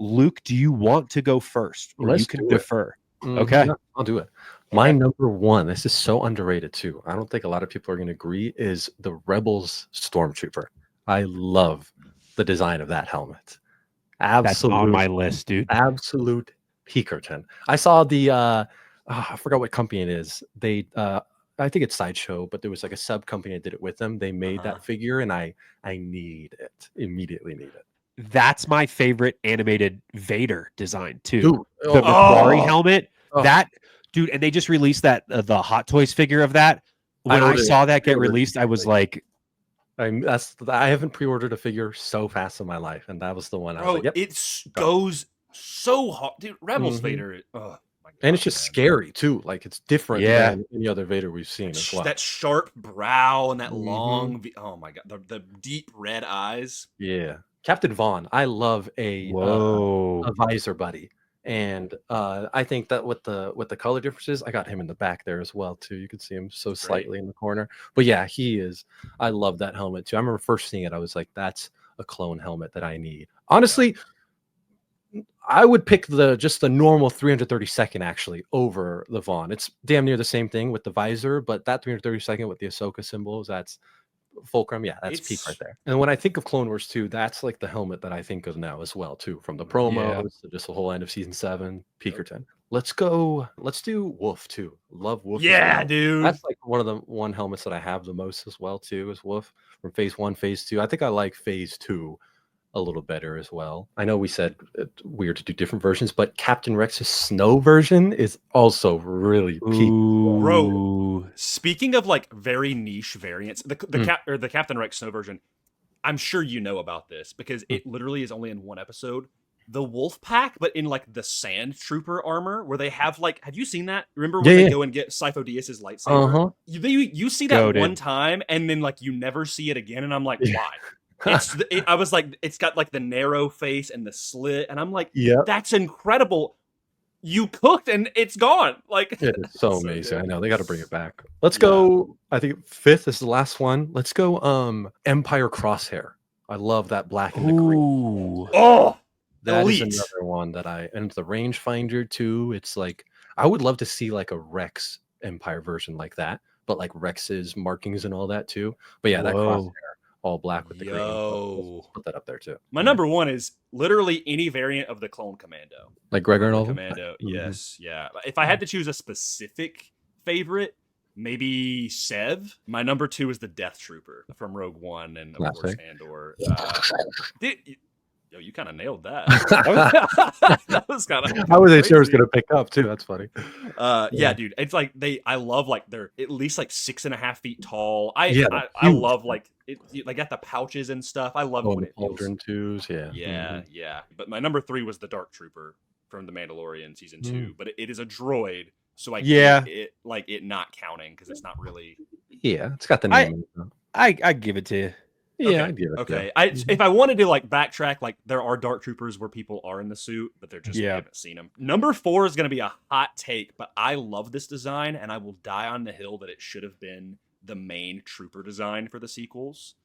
Luke, do you want to go first? Or you can defer. Okay. Yeah, I'll do it. My number 1, this is so underrated too. I don't think a lot of people are going to agree, is the Rebels Stormtrooper. I love the design of that helmet. That's on my list, dude. Absolute Peakerton. I saw the I forgot what company it is. They I think it's Sideshow, but there was like a sub company that did it with them. They made that figure, and I immediately need it. That's my favorite animated Vader design too. Dude, the Macquarie helmet. That dude, and they just released that the Hot Toys figure of that. When I saw that get released, I was like, I haven't pre-ordered a figure so fast in my life, and that was the one. I was like, yep, it goes so hard, dude. Rebels Vader. And it's just scary too. Like it's different than any other Vader we've seen as well. That sharp brow and that long. Oh my god, the deep red eyes. Yeah, Captain Vaughn. I love a visor buddy, and I think that with the color differences, I got him in the back there as well too. You can see him so slightly in the corner, but yeah, he is. I love that helmet too. I remember first seeing it, I was like, that's a clone helmet that I need. Honestly. I would pick just the normal 332nd actually over the Vaughn. It's damn near the same thing with the visor, but that 332nd with the Ahsoka symbols, that's fulcrum. Yeah, that's peak right there. And when I think of Clone Wars 2, that's like the helmet that I think of now as well too, from the promos to just the whole end of season 7, Peakerton. Let's do Wolf too. Love Wolf. Yeah, dude. That's like one helmets that I have the most as well too, is Wolf from phase 1, phase 2. I think I like phase 2 a little better as well. I know we said it's weird to do different versions, but Captain Rex's snow version is also really peak. Bro, speaking of like very niche variants, the Captain Rex snow version, I'm sure you know about this because it literally is only in one episode. The Wolf Pack, but in like the Sand Trooper armor, where they have like, have you seen that? Remember when they go and get Sifo Dyas's lightsaber? You see that one time, and then like you never see it again, and I'm like, why? I was like, it's got like the narrow face and the slit, and I'm like, that's incredible. You cooked and it's gone. Like it is so amazing. I know they got to bring it back. Let's go. I think 5th is the last one. Let's go. Empire Crosshair. I love that black and the green. Oh, that is another one that and the rangefinder too. It's like I would love to see like a Rex Empire version like that, but like Rex's markings and all that too. But yeah, that Crosshair. All black with the green. Let's put that up there too. My number 1 is literally any variant of the Clone Commando. Like Gregor and all Commando. Yes, yeah. If I had to choose a specific favorite, maybe Sev. My number 2 is the Death Trooper from Rogue One and of course Andor. Yo, you kind of nailed that. That That was kind of. I wasn't sure it was gonna pick up too. That's funny. Yeah, dude. It's like I love like they're at least like 6.5 feet tall. I Yeah, love like they got the pouches and stuff. I love Oh, when the it feels. Cauldron twos, yeah. Yeah, yeah. But my number 3 was the Dark Trooper from The Mandalorian season 2. But it is a droid, so I Yeah. get it like it not counting because it's not really. Yeah, it's got the name. I give it to you. Yeah, Okay. I'd give it. Okay. Yeah. If I wanted to like backtrack, like there are Dark Troopers where people are in the suit, but they're just we haven't seen them. Number 4 is going to be a hot take, but I love this design, and I will die on the hill that it should have been the main trooper design for the sequels.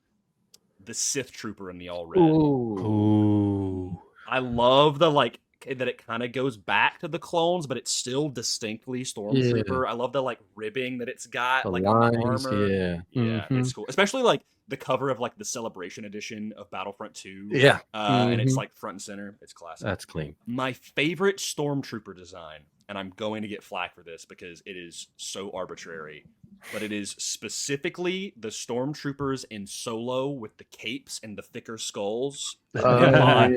The Sith Trooper in the all red. Ooh. I love the like that it kind of goes back to the clones, but it's still distinctly Stormtrooper. I love the like ribbing that it's got, The like on the lines, armor. yeah. Yeah, it's cool. Especially like the cover of like the Celebration edition of Battlefront 2. Yeah. And it's like front and center. It's classic. That's clean. My favorite Stormtrooper design, and I'm going to get flack for this because it is so arbitrary, but it is specifically the Stormtroopers in Solo with the capes and the thicker skulls. Yes.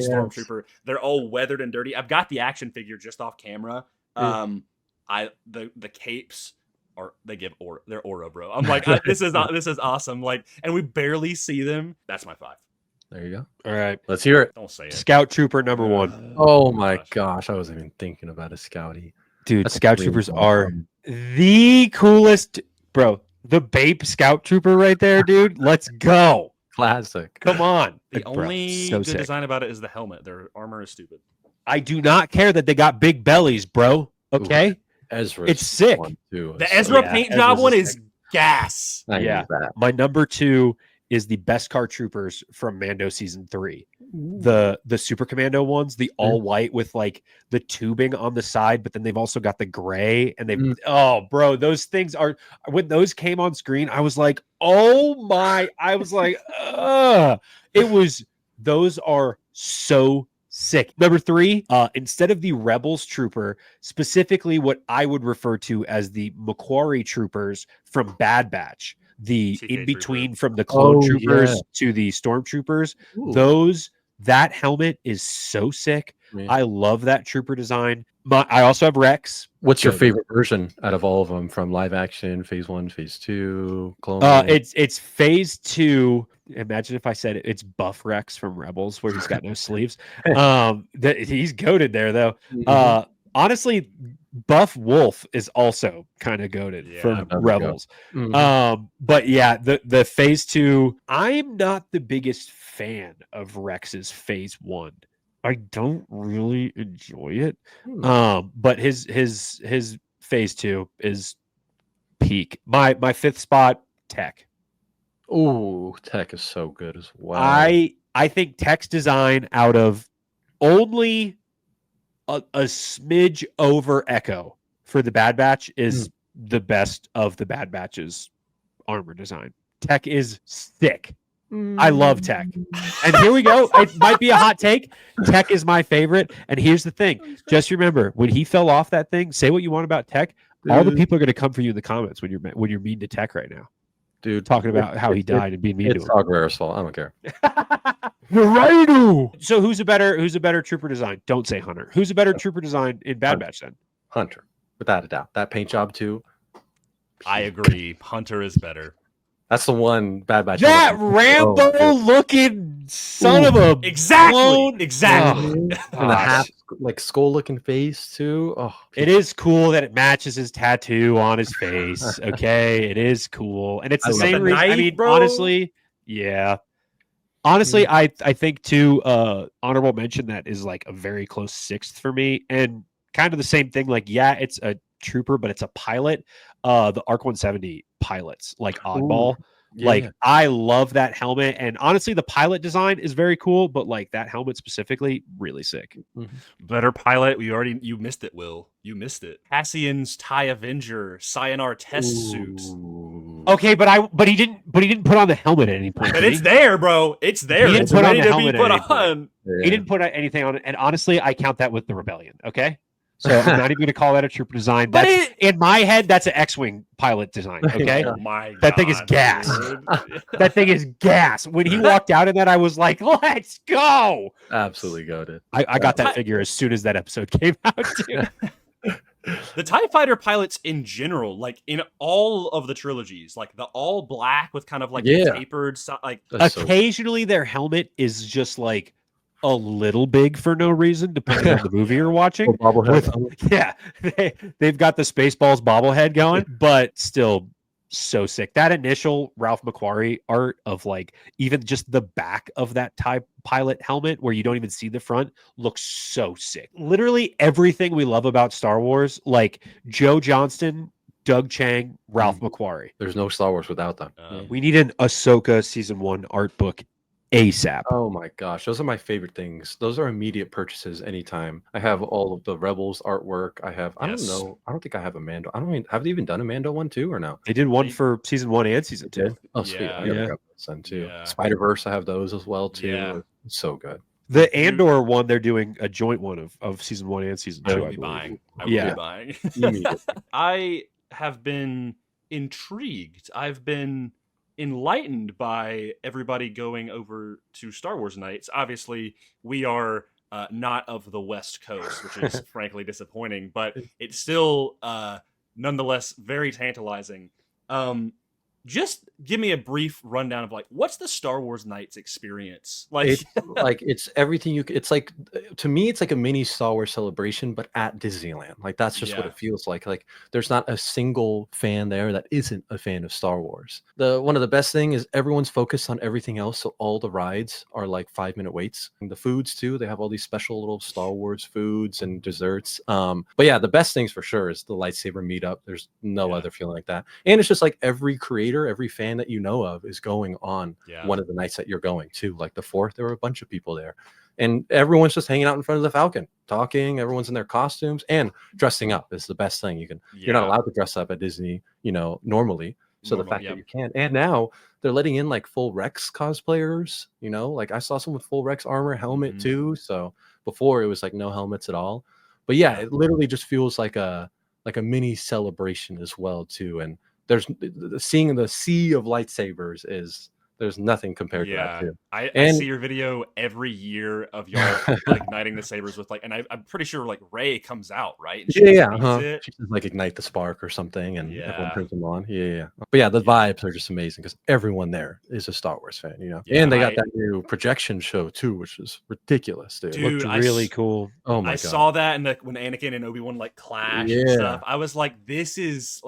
Stormtrooper. They're all weathered and dirty. I've got the action figure just off camera. The capes are they're aura, bro. I'm like this is awesome. Like, and we barely see them. That's my 5. There you go. All right. Let's hear it. Don't say it. Scout Trooper number 1. Oh my gosh, I wasn't even thinking about a Scouty. Dude, That's Scout a Troopers clean are one. the coolest, bro. The Bape Scout Trooper right there, dude. Let's go. Classic. Come on. The Bro, only so good sick. design about it is the helmet. Their armor is stupid. I do not care that they got big bellies, bro. Okay? Ezra. It's sick. The Ezra paint job one is gas. Yeah. My number 2 is the Beskar Troopers from Mando season 3. The Super Commando ones, the all white with like the tubing on the side, but then they've also got the gray, and they've oh bro, those things are, when those came on screen, I was like, oh my, I was like, those are so sick. Number 3, instead of the Rebels Trooper, specifically what I would refer to as the Macquarie Troopers from Bad Batch, the TK in between Trooper. from the clone troopers yeah. to the stormtroopers, that helmet is so sick. Yeah. I love that trooper design. I also have Rex. What's your favorite version out of all of them, from live action, phase 1, phase 2, clone? It's phase 2. Imagine if I said it, it's Buff Rex from Rebels, where he's got no sleeves. He's goated there though. Honestly, Buff Wolf is also kind of goated from Rebels. But yeah, the phase 2, I'm not the biggest fan of Rex's phase 1. I don't really enjoy it. But his phase 2 is peak. My 5th spot, Tech. Oh, Tech is so good as well. I think Tech's design, out of only a smidge over Echo for the Bad Batch, is the best of the Bad Batch's armor design. Tech is sick. I love Tech. And here we go. It might be a hot take. Tech is my favorite. And here's the thing. Just remember, when he fell off that thing, say what you want about Tech. All the people are going to come for you in the comments when you're mean to Tech right now. Dude, talking about how he died and being mean to him. It's Aguera's fault. I don't care. Right. So who's a better trooper design? Don't say Hunter. Who's a better trooper design in Bad Batch then? Hunter, without a doubt. That paint job too. I agree. Hunter is better. That's the one Bad Batch. That Rambo looking son of a exactly. And the half like skull looking face too. Oh, it is cool that it matches his tattoo on his face. Okay, it is cool, and it's the same reason. I mean, honestly, yeah. Honestly, I think too. Honorable mention, that is like a very close 6th for me, and kind of the same thing. Like, yeah, it's a trooper, but it's a pilot. The ARC 170 pilots, like Oddball. Like, I love that helmet, and honestly, the pilot design is very cool, but like that helmet specifically, really sick. Better pilot. You missed it, Will. You missed it. Cassian's TIE Avenger Sayonara test suit. Okay, but he didn't put on the helmet at any point. But it's there, bro. It's there. He didn't it's put on ready the to helmet be put at any on. He didn't put anything on it, and honestly, I count that with the rebellion. Okay. So I'm not even going to call that a trooper design. That's in my head. That's an X-wing pilot design. Okay, Oh my god, that thing is gas. That thing is gas. When he walked out in that, I was like, "Let's go!" Absolutely goated. I got that figure as soon as that episode came out, too. The TIE fighter pilots in general, like in all of the trilogies, like the all black with kind of like the tapered, like occasionally their helmet is just like a little big for no reason, depending on the movie you're watching. They've got the Spaceballs bobblehead going, but still so sick. That initial Ralph McQuarrie art of like even just the back of that TIE pilot helmet where you don't even see the front looks so sick. Literally everything we love about Star Wars, like Joe Johnston, Doug Chang, Ralph McQuarrie. There's no Star Wars without them. We need an Ahsoka season 1 art book ASAP. Oh my gosh, those are my favorite things. Those are immediate purchases anytime. I have all of the Rebels artwork. I don't know. I don't think I have a Mando. I don't even have they even done a Mando one too or no? They did one for season 1 and season 2. Oh sweet. I gotta grab those then too. Spider-Verse, I have those as well too. Yeah. So good. The Andor one, they're doing a joint one of season 1 and season 2. I will be buying. I have been intrigued. I've been enlightened by everybody going over to Star Wars Nights. Obviously, we are not of the West Coast, which is frankly disappointing, but it's still nonetheless very tantalizing. Just give me a brief rundown of like what's the Star Wars Nights experience like? It's everything it's like, to me it's like a mini Star Wars celebration but at Disneyland. Like that's just what it feels like there's not a single fan there that isn't a fan of Star Wars. One of the best thing is everyone's focused on everything else, so all the rides are like 5-minute waits, and the foods too, they have all these special little Star Wars foods and desserts. But yeah, the best things for sure is the lightsaber meetup. There's no other feeling like that, and it's just like every creator, every fan that you know of is going on one of the nights that you're going to. Like the 4th, there were a bunch of people there, and everyone's just hanging out in front of the Falcon talking. Everyone's in their costumes and dressing up is the best thing. You're not allowed to dress up at Disney, normally. So the fact that you can, and now they're letting in like full Rex cosplayers, like I saw some with full Rex armor, helmet too. So before it was like no helmets at all, but it literally just feels like a mini celebration as well too. And there's seeing the sea of lightsabers there's nothing compared to that too. I see your video every year of y'all like igniting the sabers with like, and I'm pretty sure like Rey comes out, right? And she just like ignite the spark or something, and everyone turns them on. But the vibes are just amazing because everyone there is a Star Wars fan, and they got that new projection show too, which is ridiculous, dude. Looked really cool. Oh my god, I saw that, and when Anakin and Obi-Wan like clash and stuff, I was like, this is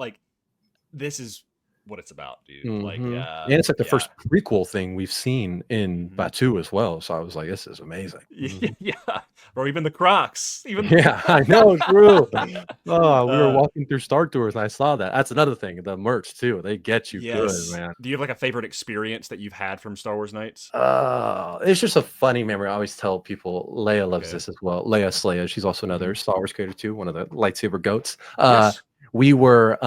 what it's about, dude. And it's like the first prequel thing we've seen in Batuu as well, so I was like, this is amazing. Or even the Crocs, I know, true. We were walking through Star Tours and I saw that. That's another thing, the merch too, they get you good, man. Do you have like a favorite experience that you've had from Star Wars Nights? It's just a funny memory. I always tell people, Leia loves this as well. Leia Slaya, she's also another Star Wars creator too, one of the lightsaber goats. We were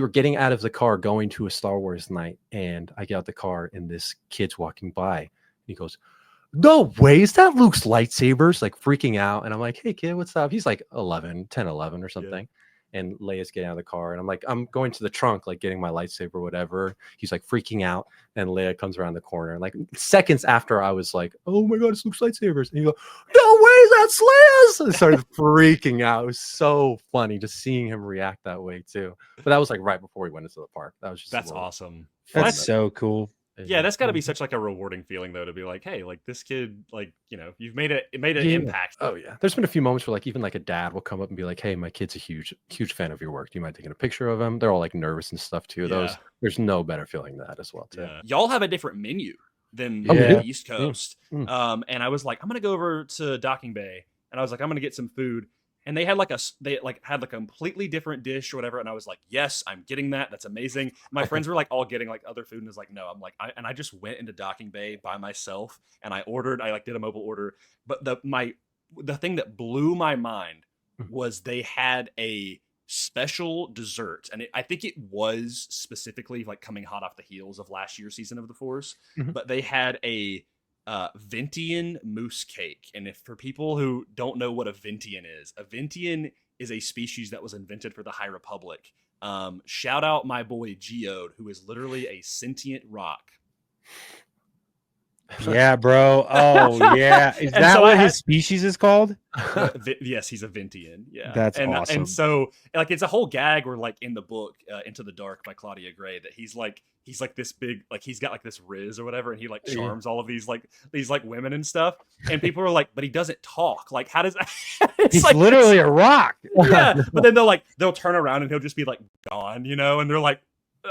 getting out of the car going to a Star Wars night, and I get out the car and this kid's walking by and he goes, "No way, is that Luke's lightsabers?" Like freaking out. And I'm like, "Hey kid, what's up?" He's like 11 or something. And Leia's getting out of the car, and I'm like, I'm going to the trunk, like getting my lightsaber or whatever. He's like freaking out, and Leia comes around the corner. And like seconds after, I was like, "Oh my god, it's Luke's lightsabers!" And he goes, "No way, that's Leia's!" And started freaking out. It was so funny just seeing him react that way too. But that was like right before we went into the park. That was just awesome. That's so cool. Yeah, that's got to be such like a rewarding feeling though, to be like, hey, like this kid, like you've made an impact. Oh yeah, there's been a few moments where like even like a dad will come up and be like, "Hey, my kid's a huge fan of your work. Do you mind taking a picture of him?" They're all like nervous and stuff too. There's no better feeling than that as well too. Y'all have a different menu than the East Coast. And I was like, I'm gonna go over to Docking Bay, and I was like, I'm gonna get some food. And they had like a completely different dish or whatever, and I was like, yes, I'm getting that. That's amazing. My friends were like all getting like other food, and was like, no, I'm like, I just went into Docking Bay by myself, and I did a mobile order. But the thing that blew my mind was they had a special dessert, and I think it was specifically like coming hot off the heels of last year's season of the Force, but they had a Vintian moose cake. And if for people who don't know what a Vintian is a species that was invented for the High Republic. Shout out my boy Geode, who is literally a sentient rock. Yeah, bro. Oh, yeah. Is that so what his species is called? Yes, he's a Vintian. Yeah, that's awesome. And so, like, it's a whole gag where, like, in the book Into the Dark by Claudia Gray, that he's like this big, like, he's got like this riz or whatever, and he like charms all of these women and stuff. And people are like, but he doesn't talk. Like, how does he's like, literally a rock? Yeah, but then they'll turn around and he'll just be like gone, you know? And they're like,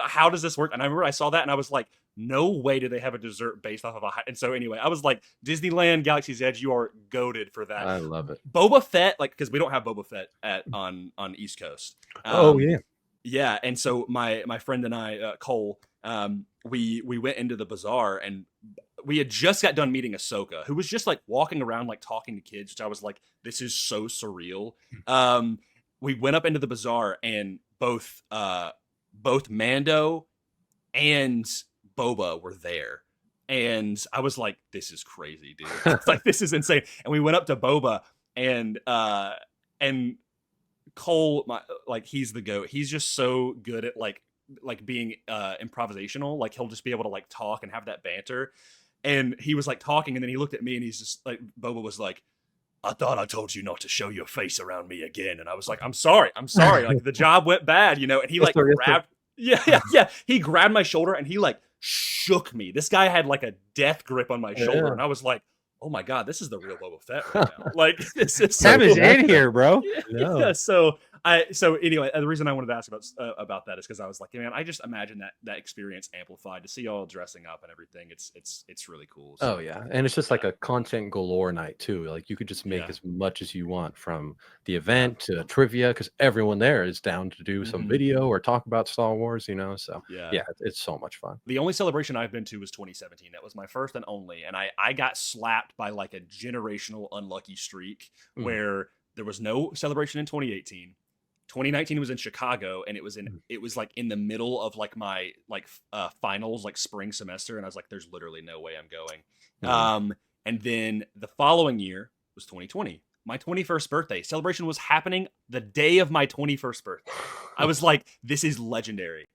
how does this work? And I remember I saw that and I was like, no way do they have a dessert based off of a. And so anyway, I was like, Disneyland Galaxy's Edge, you are goated for that. I love it. Boba Fett, like, because we don't have Boba Fett on East Coast. Yeah, and so my friend and I, Cole, we went into the bazaar and we had just got done meeting Ahsoka, who was just like walking around like talking to kids, which I was like, this is so surreal. We went up into the bazaar and both Mando and Boba were there. And I was like, this is crazy, dude. It's like, this is insane. And we went up to Boba and Cole, he's the GOAT. He's just so good at like being improvisational. Like, he'll just be able to like talk and have that banter. And he was like talking, and then he looked at me and he's just like, Boba was like, I thought I told you not to show your face around me again. And I was like, I'm sorry. Like, the job went bad, you know? And he like grabbed, he grabbed my shoulder and he like shook me. This guy had like a death grip on my shoulder. And I was like, oh my God, this is the real Boba Fett right now. Like, this is Sam is in here, bro. Yeah. So anyway, the reason I wanted to ask about that is because I was like, man, I just imagine that experience amplified, to see y'all dressing up and everything. It's really cool. So, oh yeah, and it's just like a content galore night too. Like, you could just make as much as you want, from the event to trivia, because everyone there is down to do some video or talk about Star Wars, you know. So yeah, it's so much fun. The only celebration I've been to was 2017. That was my first and only, and I got slapped by like a generational unlucky streak where there was no celebration in 2018. 2019 was in Chicago, and it was like in the middle of like my finals, like spring semester, and I was like, there's literally no way I'm going. And then the following year was 2020, my 21st birthday. Celebration was happening the day of my 21st birthday. I was like, this is legendary.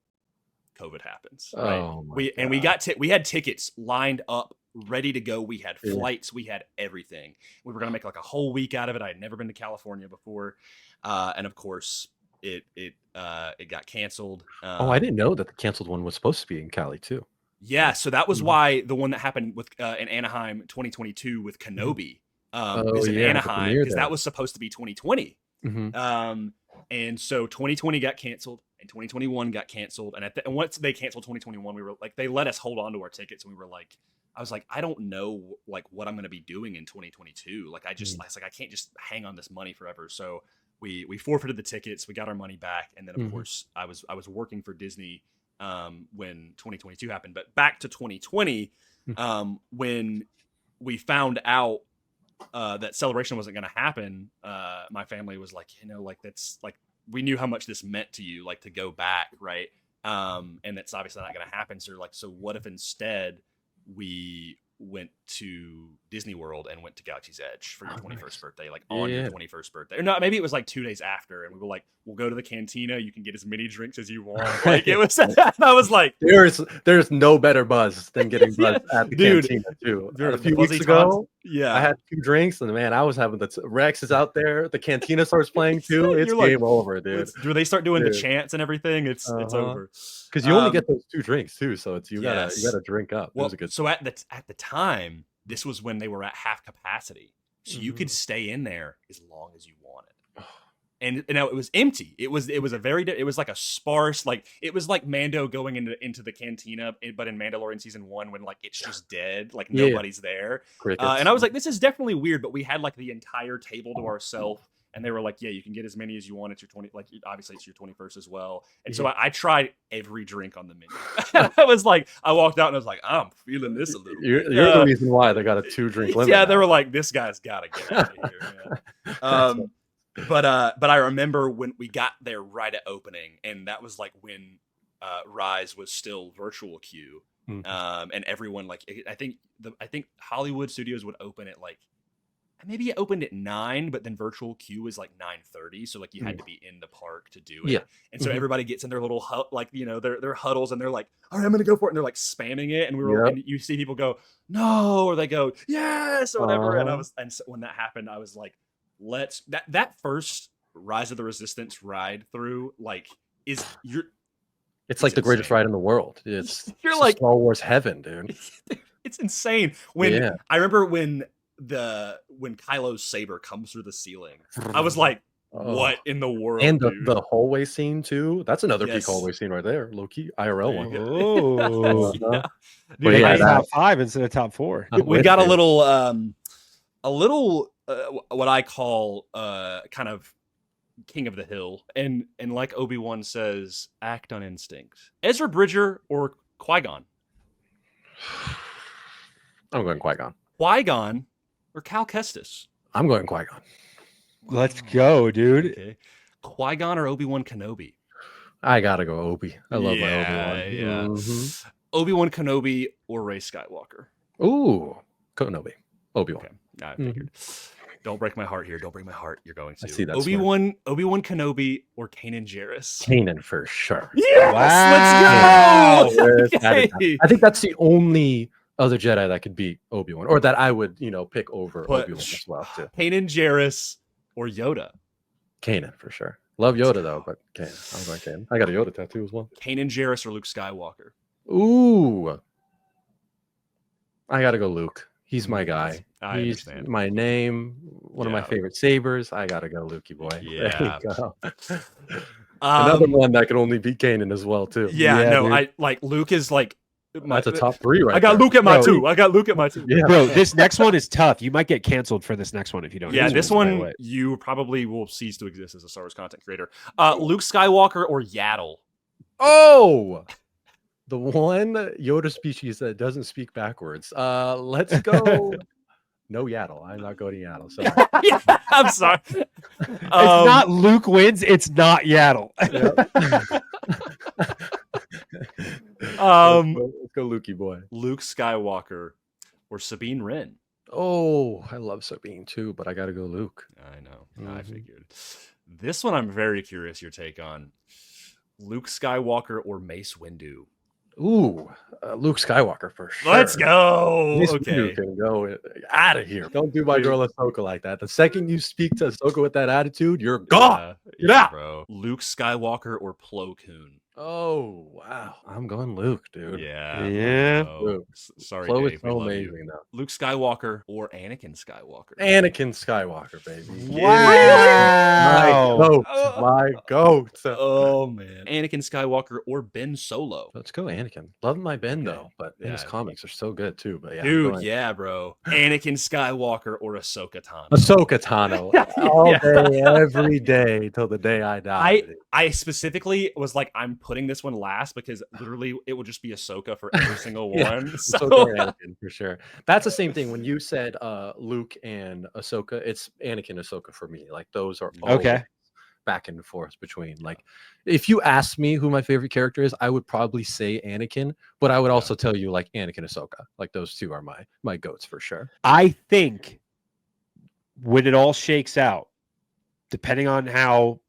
COVID happens, right? Oh we had tickets lined up, ready to go. We had flights, we had everything. We were gonna make like a whole week out of it. I had never been to California before, and of course it got canceled. I didn't know that the canceled one was supposed to be in Cali too. Yeah, so that was why the one that happened with in Anaheim 2022 with Kenobi is in Anaheim, because that was supposed to be 2020. And so 2020 got canceled and 2021 got canceled. And and once they canceled 2021, we were like, they let us hold on to our tickets, and we were like, I was like, I don't know like what I'm going to be doing in 2022. Like, I was like, I can't just hang on this money forever. So we forfeited the tickets, we got our money back. And then of course I was working for Disney when 2022 happened. But back to 2020, when we found out that celebration wasn't going to happen, my family was like, you know, like, that's like, we knew how much this meant to you, like, to go back, right? And that's obviously not going to happen. So like, so what if instead we went to Disney World and went to Galaxy's Edge for your 21st birthday, like on your 21st birthday, or no, maybe it was like 2 days after, and we were like, we'll go to the cantina, you can get as many drinks as you want. Like, it was, and I was like, there's no better buzz than getting buzz at the cantina too. A few weeks ago, I had 2 drinks, and man, I was having Rex is out there, the cantina starts playing too. It's game over, dude. Do they start doing the chants and everything? It's over, because you only get those 2 drinks too, so it's you gotta drink up. Well, so at the time, this was when they were at half capacity, so you could stay in there as long as you wanted. And now it was empty. It was like a sparse, like, it was like Mando going into the cantina, but in Mandalorian season 1, when like it's just dead, like nobody's there. And I was like, this is definitely weird. But we had like the entire table to ourselves, and they were like, yeah, you can get as many as you want. It's your 20, like, obviously it's your 21st as well. And so I tried every drink on the menu. I was like, I walked out and I was like, I'm feeling this a little. You're the reason why they got a 2 drink limit. Yeah, they were like, this guy's got to get out of here. But I remember when we got there right at opening, and that was like when Rise was still virtual queue, And everyone like I think Hollywood studios would open at like maybe it opened at 9, but then virtual queue is like 9:30, so like you had to be in the park to do it. Yeah. And so everybody gets in their little like their huddles, and they're like, all right, I'm gonna go for it, and they're like spamming it, and and you see people go no, or they go yes, or whatever. And so when that happened, I was like, that first Rise of the Resistance ride through like it's like the greatest ride in the world. It's like Star Wars heaven, dude. It's insane. I remember when Kylo's saber comes through the ceiling, I was like, what in the world? And the hallway scene too. That's another peak hallway scene right there. Low key IRL one. Oh, yeah. Dude, yeah, top 5 instead of top 4. We got a little what I call kind of king of the hill, and like Obi-Wan says, act on instinct. Ezra Bridger or Qui-Gon? I'm going Qui-Gon. Qui-Gon or Cal Kestis? I'm going Qui-Gon. Let's go, dude. Okay. Qui-Gon or Obi-Wan Kenobi? I gotta go Obi. I love my Obi-Wan. Yeah. Obi-Wan Kenobi or Rey Skywalker? Ooh, Kenobi. Obi-Wan. Okay. I figured. Don't break my heart here. Don't break my heart. You're going to. I see that. Obi-Wan Kenobi or Kanan Jarrus? Kanan for sure. Yes! Let's go! Okay. I think that's the only other Jedi that could beat Obi-Wan, or that I would, pick over Obi-Wan as well too. Kanan Jarrus or Yoda? Kanan for sure. Love Yoda though, but Kanan. I'm going Kanan. I got a Yoda tattoo as well. Kanan Jarrus or Luke Skywalker? Ooh, I gotta go Luke. He's my guy. I understand. My name, one of my favorite sabers. I gotta go Lukey boy. Yeah. There you go. Another one that could only beat Kanan as well too. Yeah, no, dude. I like Luke is like that's a top 3 right I got there. Luke at my 2. I got Luke at my 2. Yeah. Bro, this next one is tough. You might get canceled for this next one if you don't. Yeah, answer this right one away. you probably will cease to exist as a Star Wars content creator. Luke Skywalker or Yaddle? Oh, the one Yoda species that doesn't speak backwards. Let's go. No Yaddle. I'm not going to Yaddle. So Yeah, I'm sorry. It's not Luke wins. It's not Yaddle. Let's go Lukey boy. Luke Skywalker or Sabine Wren? Oh, I love Sabine too, but I got to go Luke. I know. I figured. This one I'm very curious your take on. Luke Skywalker or Mace Windu? Ooh, Luke Skywalker for sure. Let's go. Mace Okay. Windu can go out of here. Don't do my girl Ahsoka like that. The second you speak to Ahsoka with that attitude, you're gone. Get out. Bro. Luke Skywalker or Plo Koon? Oh, wow. I'm going Luke, dude. Yeah. Yeah. Luke. Sorry, Plo Dave. is We so love amazing you. though. Luke Skywalker or Anakin Skywalker? Anakin Skywalker, baby. Wow. My goat. Oh man. Anakin Skywalker or Ben Solo? Let's go Anakin. Love my Ben though, but Yeah. his comics are so good too. But yeah, Dude, yeah, bro. Anakin Skywalker or Ahsoka Tano? Ahsoka Tano all day, every day till the day I die. I specifically was like, I'm putting this one last because literally it would just be Ahsoka for every single one. So Ahsoka or Anakin for sure. That's the same thing. When you said Luke and Ahsoka, it's Anakin Ahsoka for me. Like those are Okay. always back and forth between. Like if you asked me who my favorite character is, I would probably say Anakin, but I would also tell you like Anakin Ahsoka. Like those two are my goats for sure. I think when it all shakes out, depending on how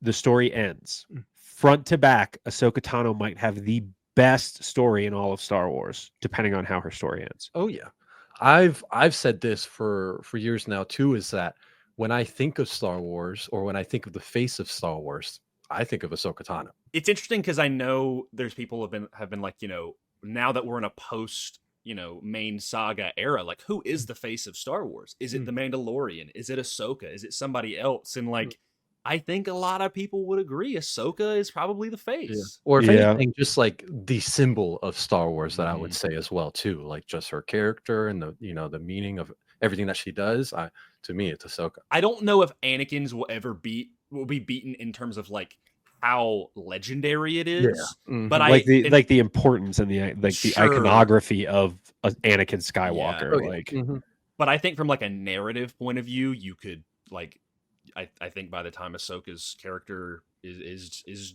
the story ends, front to back, Ahsoka Tano might have the best story in all of Star Wars, depending on how her story ends. Oh yeah. I've said this for years now too, is that when I think of Star Wars or when I think of the face of Star Wars, I think of Ahsoka Tano. it's interesting because I know there's people have been like, now that we're in a post, main saga era, like who is the face of Star Wars? Is it the Mandalorian? Is it Ahsoka? Is it somebody else? And like, I think a lot of people would agree Ahsoka is probably the face. Yeah. Or if anything, just like the symbol of Star Wars that I would say as well too, like just her character and the the meaning of everything that she does. To me, it's Ahsoka. I don't know if Anakin's will be beaten in terms of like how legendary it is, but like the importance and the the iconography of Anakin Skywalker. But I think from like a narrative point of view, you could like. I think by the time Ahsoka's character is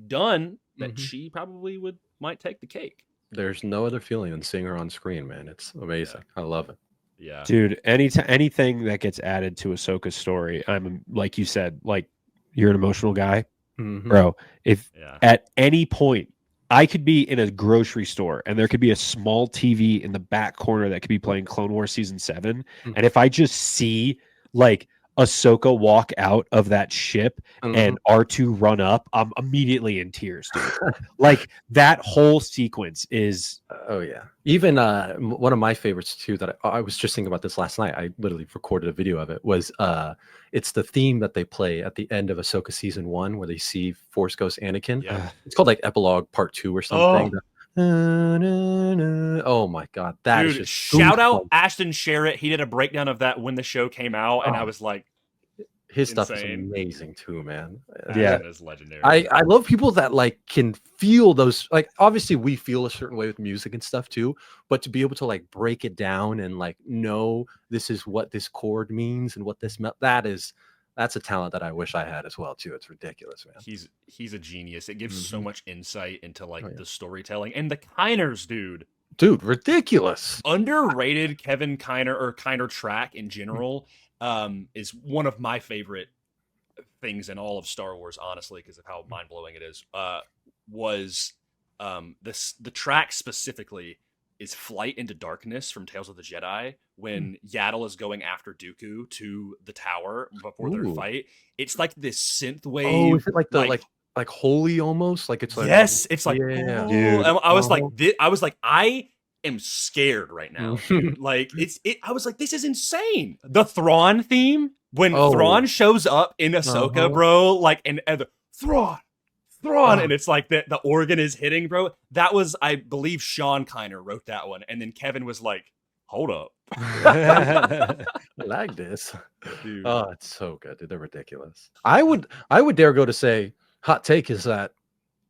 done, that she probably might take the cake. There's no other feeling than seeing her on screen, man. It's amazing. I love it. Yeah. Dude, anything that gets added to Ahsoka's story, I'm like you said, like you're an emotional guy, bro. If Yeah. at any point I could be in a grocery store and there could be a small TV in the back corner that could be playing Clone Wars season 7, and if I just see like Ahsoka walk out of that ship and R2 run up, I'm immediately in tears, dude. Like that whole sequence is Oh yeah. Even one of my favorites too that I was just thinking about this last night. I literally recorded a video of it. Was it's the theme that they play at the end of Ahsoka season 1 where they see Force Ghost Anakin. Yeah. It's called like Epilogue Part 2 or something. Oh my god, that Dude, is just shout out goosebumps. Ashton Sherritt. He did a breakdown of that when the show came out, and I was like, His stuff is insane. amazing too, man. Yeah. Ashton is legendary. I love people that like can feel those, like obviously we feel a certain way with music and stuff too, but to be able to like break it down and like know this is what this chord means and what this that's a talent that I wish I had as well too. It's ridiculous, man. He's a genius. It gives so much insight into like the storytelling and the Kiners, dude. Dude, ridiculous. Underrated Kevin Kiner or Kiner track in general is one of my favorite things in all of Star Wars, honestly, because of how mind blowing it is. The track specifically is Flight into Darkness from Tales of the Jedi, when Yaddle is going after Dooku to the tower before their fight. It's like this synth wave. Oh, is it like the like holy almost? Like it's like yes, it's like yeah. Dude. I was like, I am scared right now. Dude. Like I was like, this is insane. The Thrawn theme, when Thrawn shows up in Ahsoka, bro, like and the Thrawn, and it's like the organ is hitting, bro. That was, I believe, Sean Kiner wrote that one, and then Kevin was like, hold up. I like this. Dude. Oh, it's so good, dude. They're ridiculous. I would dare go to say, hot take is that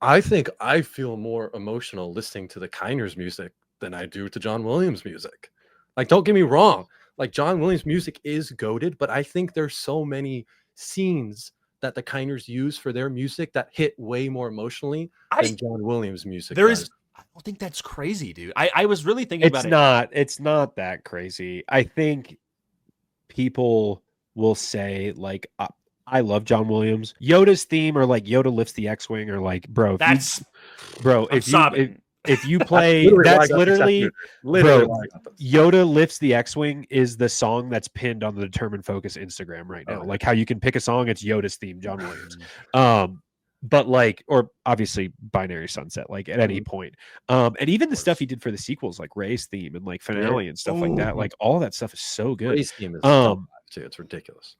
I think I feel more emotional listening to the Kiners music than I do to John Williams music. Like, don't get me wrong. Like, John Williams music is goated, but I think there's so many scenes that the Kiners use for their music that hit way more emotionally than John Williams music. I don't think that's crazy, dude. I was really thinking about it. It's not that crazy. I think people will say like, I love John Williams. Yoda's theme, or like Yoda lifts the X-wing, or like, bro, if you play, that's literally bro, Yoda lifts the X-wing is the song that's pinned on the Determined Focus Instagram right now. Like how you can pick a song, it's Yoda's theme, John Williams. But like, or obviously Binary Sunset, like at any point. And even the stuff he did for the sequels, like Rey's theme and like finale and stuff like that, like all that stuff is so good. Rey's theme is too. It's ridiculous.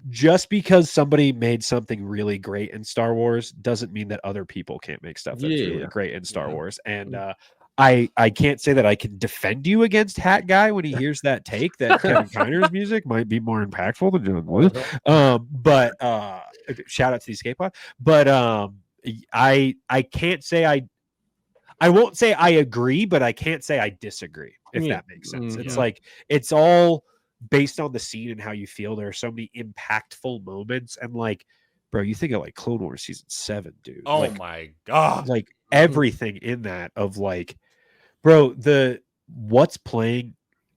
Just because somebody made something really great in Star Wars doesn't mean that other people can't make stuff that's really great in Star Wars. And I can't say that I can defend you against Hat Guy when he hears that take that Kevin Kiner's music might be more impactful than John Williams. But shout out to the escape pod. But I can't say I won't say I agree, but I can't say I disagree, if that makes sense. It's like it's all based on the scene and how you feel. There are so many impactful moments, and like, bro, you think of like Clone Wars season 7, dude. Oh like, my god, like everything in that of like, bro, what's playing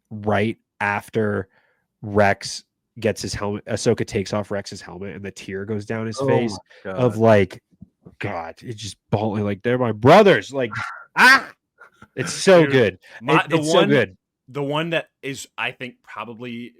right after Rex gets his helmet, Ahsoka takes off Rex's helmet and the tear goes down his face of like, god, it's just bawling like they're my brothers, like it's so dude, good. It's so good. The one that is, I think, probably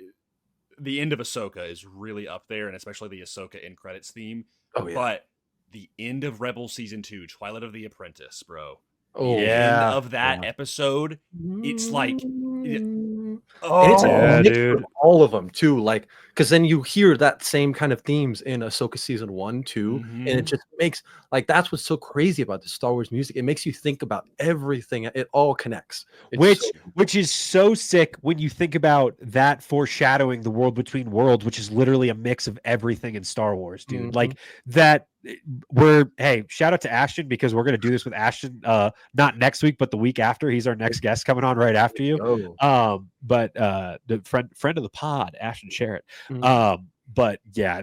the end of Ahsoka is really up there, and especially the Ahsoka end credits theme. Oh yeah. But the end of Rebels season 2, Twilight of the Apprentice, bro. Oh the end of that episode, it's like, and it's a mix of all of them too, like, because then you hear that same kind of themes in Ahsoka season 1 too, and it just makes, like, that's what's so crazy about the Star Wars music. It makes you think about everything. It all connects, which is so sick when you think about that foreshadowing the world between worlds, which is literally a mix of everything in Star Wars, dude. Like that. Hey, shout out to Ashton, because we're going to do this with Ashton not next week but the week after. He's our next guest coming on right after you. But the friend of the pod, Ashton Sherritt. But yeah,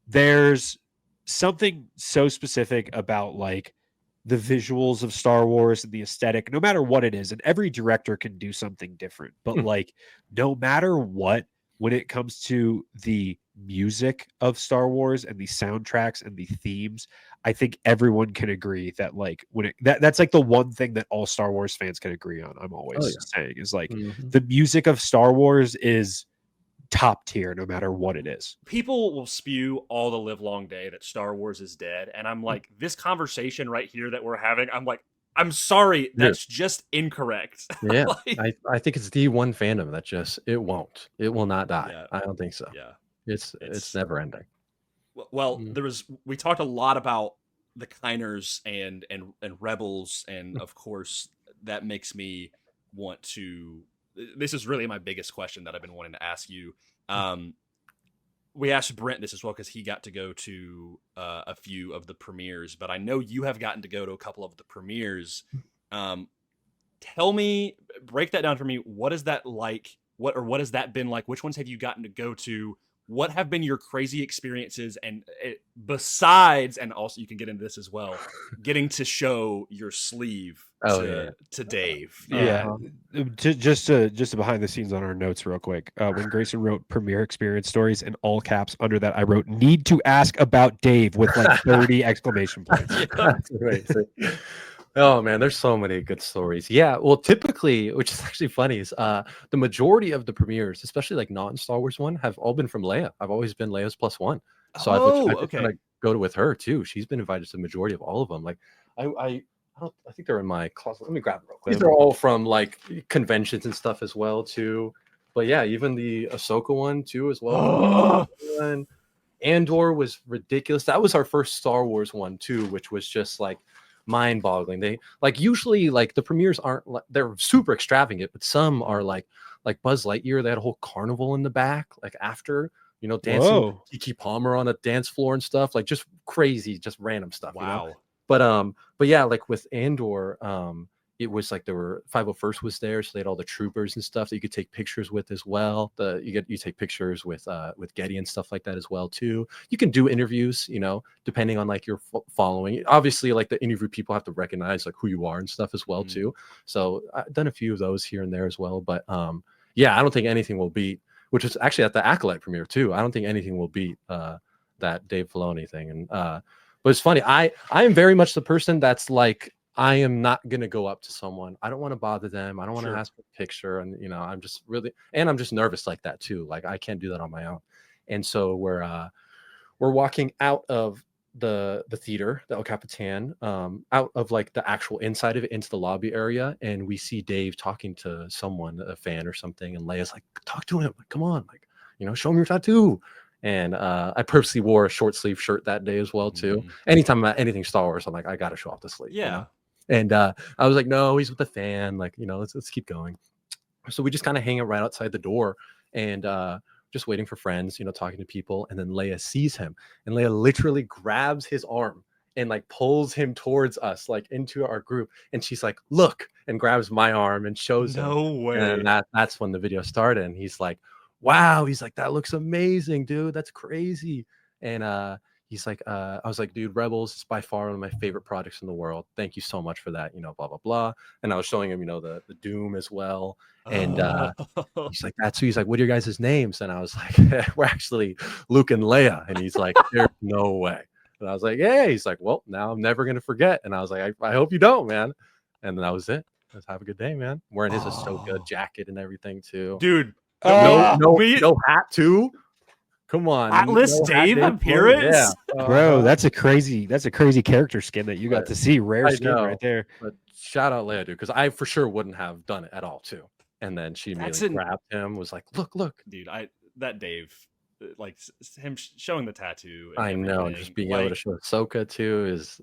there's something so specific about like the visuals of Star Wars and the aesthetic, no matter what it is, and every director can do something different. But like, no matter what, when it comes to the music of Star Wars and the soundtracks and the themes, I think everyone can agree that like that's like the one thing that all Star Wars fans can agree on. I'm always saying is like the music of Star Wars is top tier no matter what it is. People will spew all the live long day that Star Wars is dead, and I'm like, this conversation right here that we're having, I'm like, I'm sorry, that's just incorrect. Yeah, like, I think it's the one fandom that just it will not die. Yeah. I don't think so. Yeah, it's never ending. Well, we talked a lot about the Kiners and Rebels, and of course that makes me want to. This is really my biggest question that I've been wanting to ask you. We asked Brent this as well because he got to go to a few of the premieres, but I know you have gotten to go to a couple of the premieres. Tell me, break that down for me. What is that like? What has that been like? Which ones have you gotten to go to? What have been your crazy experiences? And besides, and also you can get into this as well, getting to show your sleeve to Dave. Yeah. Just behind the scenes on our notes real quick. When Grayson wrote premiere experience stories in all caps, under that I wrote need to ask about Dave with like 30 exclamation points. Oh man, there's so many good stories. Yeah, well, typically, which is actually funny, is the majority of the premieres, especially like not in Star Wars one, have all been from Leia. I've always been Leia's plus one, so I've kind of go with her too. She's been invited to the majority of all of them. Like I think they're in my closet. Let me grab them real quick. These are all from like conventions and stuff as well too. But yeah, even the Ahsoka one too as well. And Andor was ridiculous. That was our first Star Wars one too, which was just like mind-boggling. They like usually like the premieres aren't like they're super extravagant, but some are like Buzz Lightyear. They had a whole carnival in the back, like after dancing with Kiki Palmer on a dance floor and stuff, like just crazy, just random stuff. Wow. But yeah, like with Andor, it was like there were 501st was there, so they had all the troopers and stuff that you could take pictures with as well. You take pictures with Getty and stuff like that as well too. You can do interviews, depending on like your following. Obviously, like the interview people have to recognize like who you are and stuff as well too. So I've done a few of those here and there as well. But yeah, I don't think anything will beat. Which is actually at the Acolyte premiere too. I don't think anything will beat that Dave Filoni thing. And but it's funny. I am very much the person that's like, I am not going to go up to someone. I don't want to bother them. I don't want to ask for a picture. And, I'm just I'm just nervous like that too. Like I can't do that on my own. And so we're walking out of the theater, the El Capitan, out of like the actual inside of it into the lobby area. And we see Dave talking to someone, a fan or something. And Leia's like, talk to him. Like, come on, like, show him your tattoo. And I purposely wore a short sleeve shirt that day as well too. Anytime I'm at anything Star Wars, I'm like, I got to show off the sleeve. Yeah. And I was like, no, he's with the fan. Like, let's keep going. So we just kind of hang out right outside the door and just waiting for friends, talking to people. And then Leia sees him and Leia literally grabs his arm and like pulls him towards us, like into our group. And she's like, look, and grabs my arm and shows him. No way. And that's when the video started. And he's like, wow. He's like, that looks amazing, dude. That's crazy. And he's like, I was like, dude, Rebels is by far one of my favorite projects in the world. Thank you so much for that, blah, blah, blah. And I was showing him, the Doom as well. And he's like, he's like, what are your guys' names? And I was like, we're actually Luke and Leia. And he's like, there's no way. And I was like, yeah. He's like, well, now I'm never going to forget. And I was like, I hope you don't, man. And then that was it. Let's have a good day, man. Wearing his Ahsoka jacket and everything too. Dude. No hat too. Come on, Atlas Dave appearance, bro. That's a crazy character skin that you got to see. Rare skin right there. But shout out Leia, dude, because I for sure wouldn't have done it at all too. And then she immediately grabbed him, was like, "Look, dude, that Dave, like him showing the tattoo. I know, and just being able to show Ahsoka too is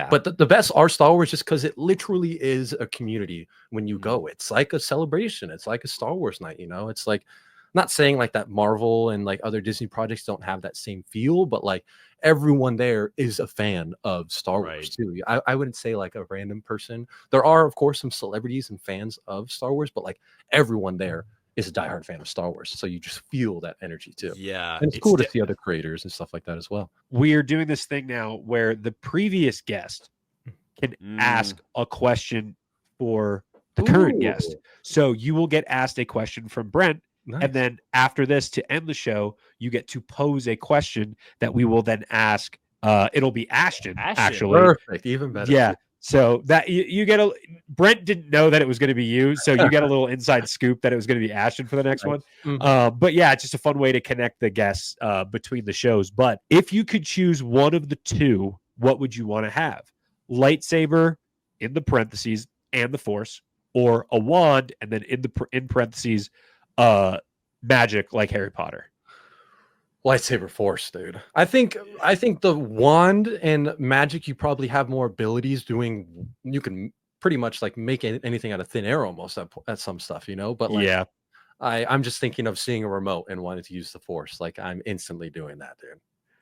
But the best are Star Wars, just because it literally is a community. When you go, it's like a celebration. It's like a Star Wars night. It's like. Not saying like that Marvel and like other Disney projects don't have that same feel, but like everyone there is a fan of Star Wars too. I wouldn't say like a random person. There are of course some celebrities and fans of Star Wars, but like everyone there is a diehard fan of Star Wars. So you just feel that energy too. Yeah. And it's cool to see other creators and stuff like that as well. We are doing this thing now where the previous guest can ask a question for the current guest. So you will get asked a question from Brent. Nice. And then after this, to end the show, you get to pose a question that we will then ask. It'll be Ashton, actually. Perfect. Even better. Yeah. So that you get Brent didn't know that it was going to be you. So you get a little inside scoop that it was going to be Ashton for the next one. But yeah, it's just a fun way to connect the guests between the shows. But if you could choose one of the two, what would you want to have? Lightsaber in the parentheses and the Force, or a wand and then in parentheses magic like Harry Potter? Lightsaber Force, dude. I think the wand and magic, you probably have more abilities doing. You can pretty much like make anything out of thin air almost at some stuff, you know. But like, yeah, I'm just thinking of seeing a remote and wanting to use the Force. Like, I'm instantly doing that, dude.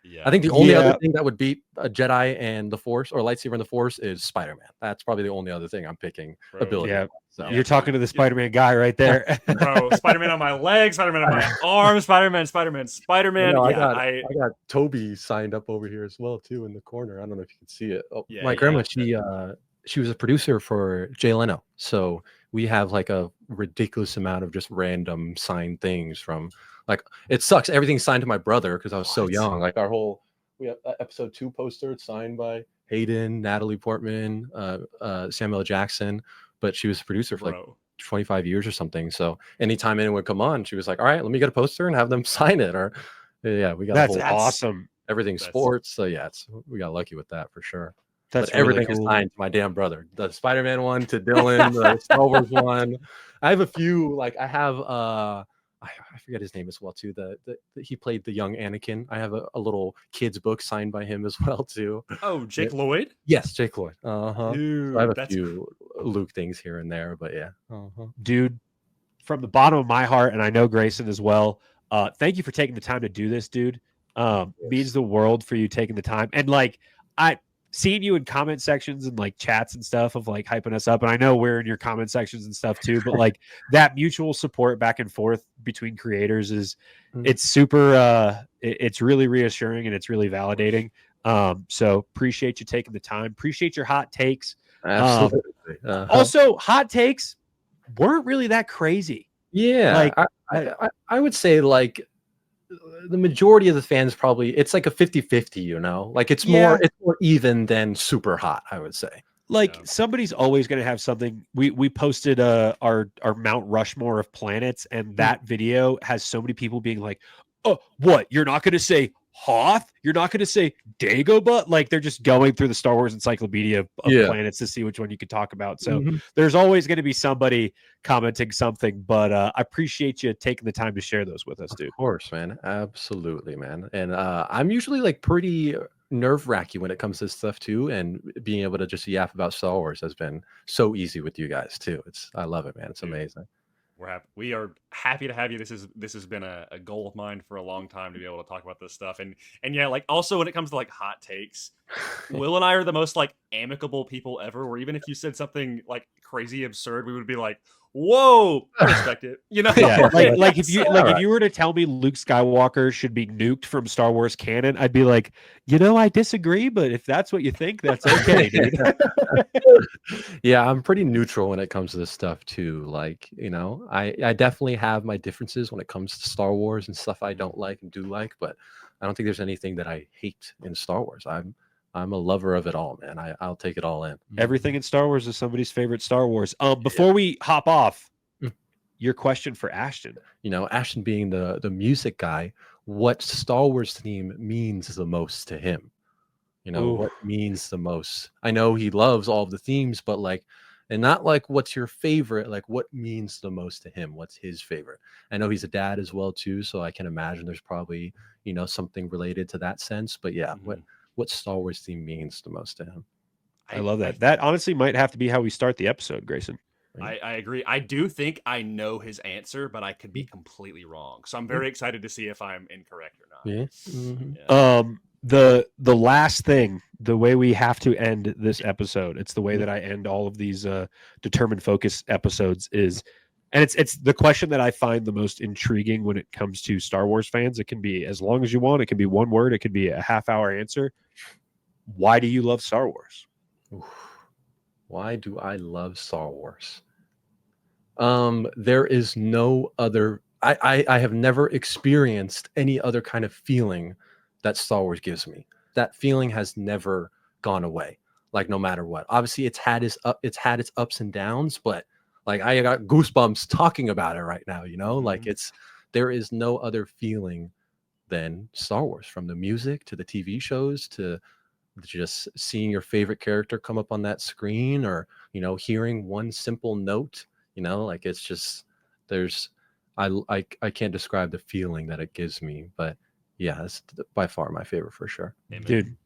Yeah, I think the only other thing that would beat a Jedi and the Force, or lightsaber and the Force, is Spider-Man. That's probably the only other thing I'm picking. Ability. Yeah, so. You're talking to the Spider-Man guy right there. Bro, Spider-Man on my legs, Spider-Man on my arm, Spider-Man. You know, I got Toby signed up over here as well too in the corner. I don't know if you can see it. Oh, my grandma, she was a producer for Jay Leno, so we have like a ridiculous amount of just random signed things from. Like, it sucks. Everything's signed to my brother because I was so young. Like, we have episode 2 poster. It's signed by Hayden, Natalie Portman, Samuel Jackson. But she was a producer for like 25 years or something. So anytime anyone would come on, she was like, all right, let me get a poster and have them sign it. Or we got that's awesome. Everything sports. So yeah, we got lucky with that for sure. That's really everything cool. Is signed to my damn brother. The Spider-Man one to Dylan, the Star Wars one. I have a few. Like, I have I forget his name as well too. He played the young Anakin. I have a little kid's book signed by him as well too. Oh, Jake Lloyd? Yes, Jake Lloyd. Dude, so I have a few Luke things here and there, but yeah. Dude, from the bottom of my heart, and I know Grayson as well. Thank you for taking the time to do this, dude. Means the world for you taking the time. And like, seeing you in comment sections and like chats and stuff of like hyping us up, and I know we're in your comment sections and stuff too, but like that mutual support back and forth between creators is it's super it's really reassuring and it's really validating. So appreciate you taking the time, appreciate your hot takes. Absolutely. Also, hot takes weren't really that crazy. Like I would say like the majority of the fans probably, it's like a 50-50, you know, like it's more even than super hot, I would say. Like somebody's always going to have something. We posted our Mount Rushmore of planets, and that video has so many people being like, oh, what, you're not going to say Hoth? You're not going to say Dagobah? Like, they're just going through the Star Wars encyclopedia of planets to see which one you could talk about. So there's always going to be somebody commenting something, but I appreciate you taking the time to share those with us, dude. Of course, man. Absolutely, man. And I'm usually like pretty nerve-wracking when it comes to stuff too, and being able to just yap about Star Wars has been so easy with you guys too. I love it, man. It's amazing. We are happy to have you. This has been a goal of mine for a long time to be able to talk about this stuff. And yeah, like also when it comes to like hot takes, Will and I are the most like amicable people ever, where even if you said something like crazy absurd, we would be like, whoa, I respect it. You know? Yeah, like if you were to tell me Luke Skywalker should be nuked from Star Wars canon, I'd be like, you know, I disagree, but if that's what you think, that's okay, dude. Yeah, I'm pretty neutral when it comes to this stuff too. Like, you know, I definitely have my differences when it comes to Star Wars and stuff I don't like and do like, but I don't think there's anything that I hate in Star Wars. I'm a lover of it all, man. I'll take it all in. Everything in Star Wars is somebody's favorite Star Wars. Before we hop off, your question for Ashton. You know, Ashton being the music guy, what Star Wars theme means the most to him? You know, what means the most? I know he loves all of the themes, but like, and not like what's your favorite, like what means the most to him? What's his favorite? I know he's a dad as well too, so I can imagine there's probably, you know, something related to that sense. But yeah, what Star Wars theme means the most to him. I love that. That honestly might have to be how we start the episode, Grayson. I agree. I do think I know his answer, but I could be completely wrong. So I'm very excited to see if I'm incorrect or not. Yeah. The last thing, the way we have to end this episode, it's the way that I end all of these Determined Focus episodes is, and it's the question that I find the most intriguing when it comes to Star Wars fans. It can be as long as you want. It can be one word. It could be a half-hour answer. Why do you love Star Wars? Why do I love Star Wars? There is no other. I have never experienced any other kind of feeling that Star Wars gives me. That feeling has never gone away. Like no matter what. Obviously, it's had its ups and downs, but like I got goosebumps talking about it right now. You know, like there is no other feeling than Star Wars, from the music to the TV shows to just seeing your favorite character come up on that screen, or hearing one simple note. Like it's just I can't describe the feeling that it gives me, but yeah, it's by far my favorite for sure. Amen. Dude.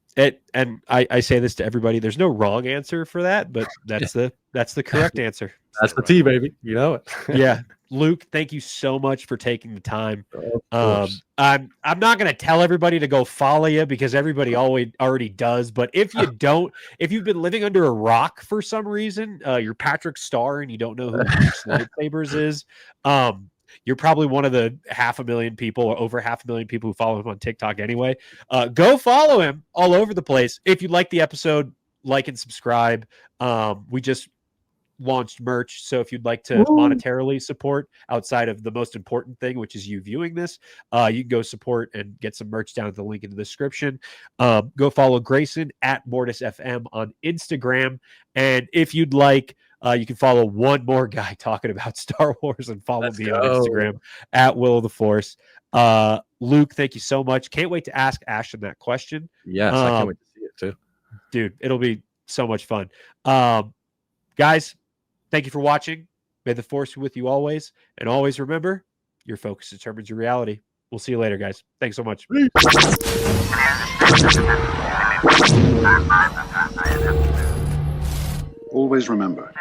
And I say this to everybody. There's no wrong answer for that, but that's the correct answer. That's the T, baby. You know it. Yeah, Luke, thank you so much for taking the time. Of I'm not going to tell everybody to go follow you because everybody already does. But if you don't, if you've been living under a rock for some reason, you're Patrick Starr and you don't know who Lightsabers is. You're probably one of the 500,000 people or over 500,000 people who follow him on TikTok anyway. Go follow him all over the place. If you like the episode, like and subscribe. We just launched merch. So if you'd like to monetarily support outside of the most important thing, which is you viewing this, you can go support and get some merch down at the link in the description. Go follow Grayson at Mortis FM on Instagram. And if you'd like, you can follow one more guy talking about Star Wars and follow me on Instagram at Will of the Force. Luke, thank you so much. Can't wait to ask Ashton that question. Yes, I can't wait to see it too. Dude, it'll be so much fun. Guys, thank you for watching. May the Force be with you always. And always remember, your focus determines your reality. We'll see you later, guys. Thanks so much. Always remember.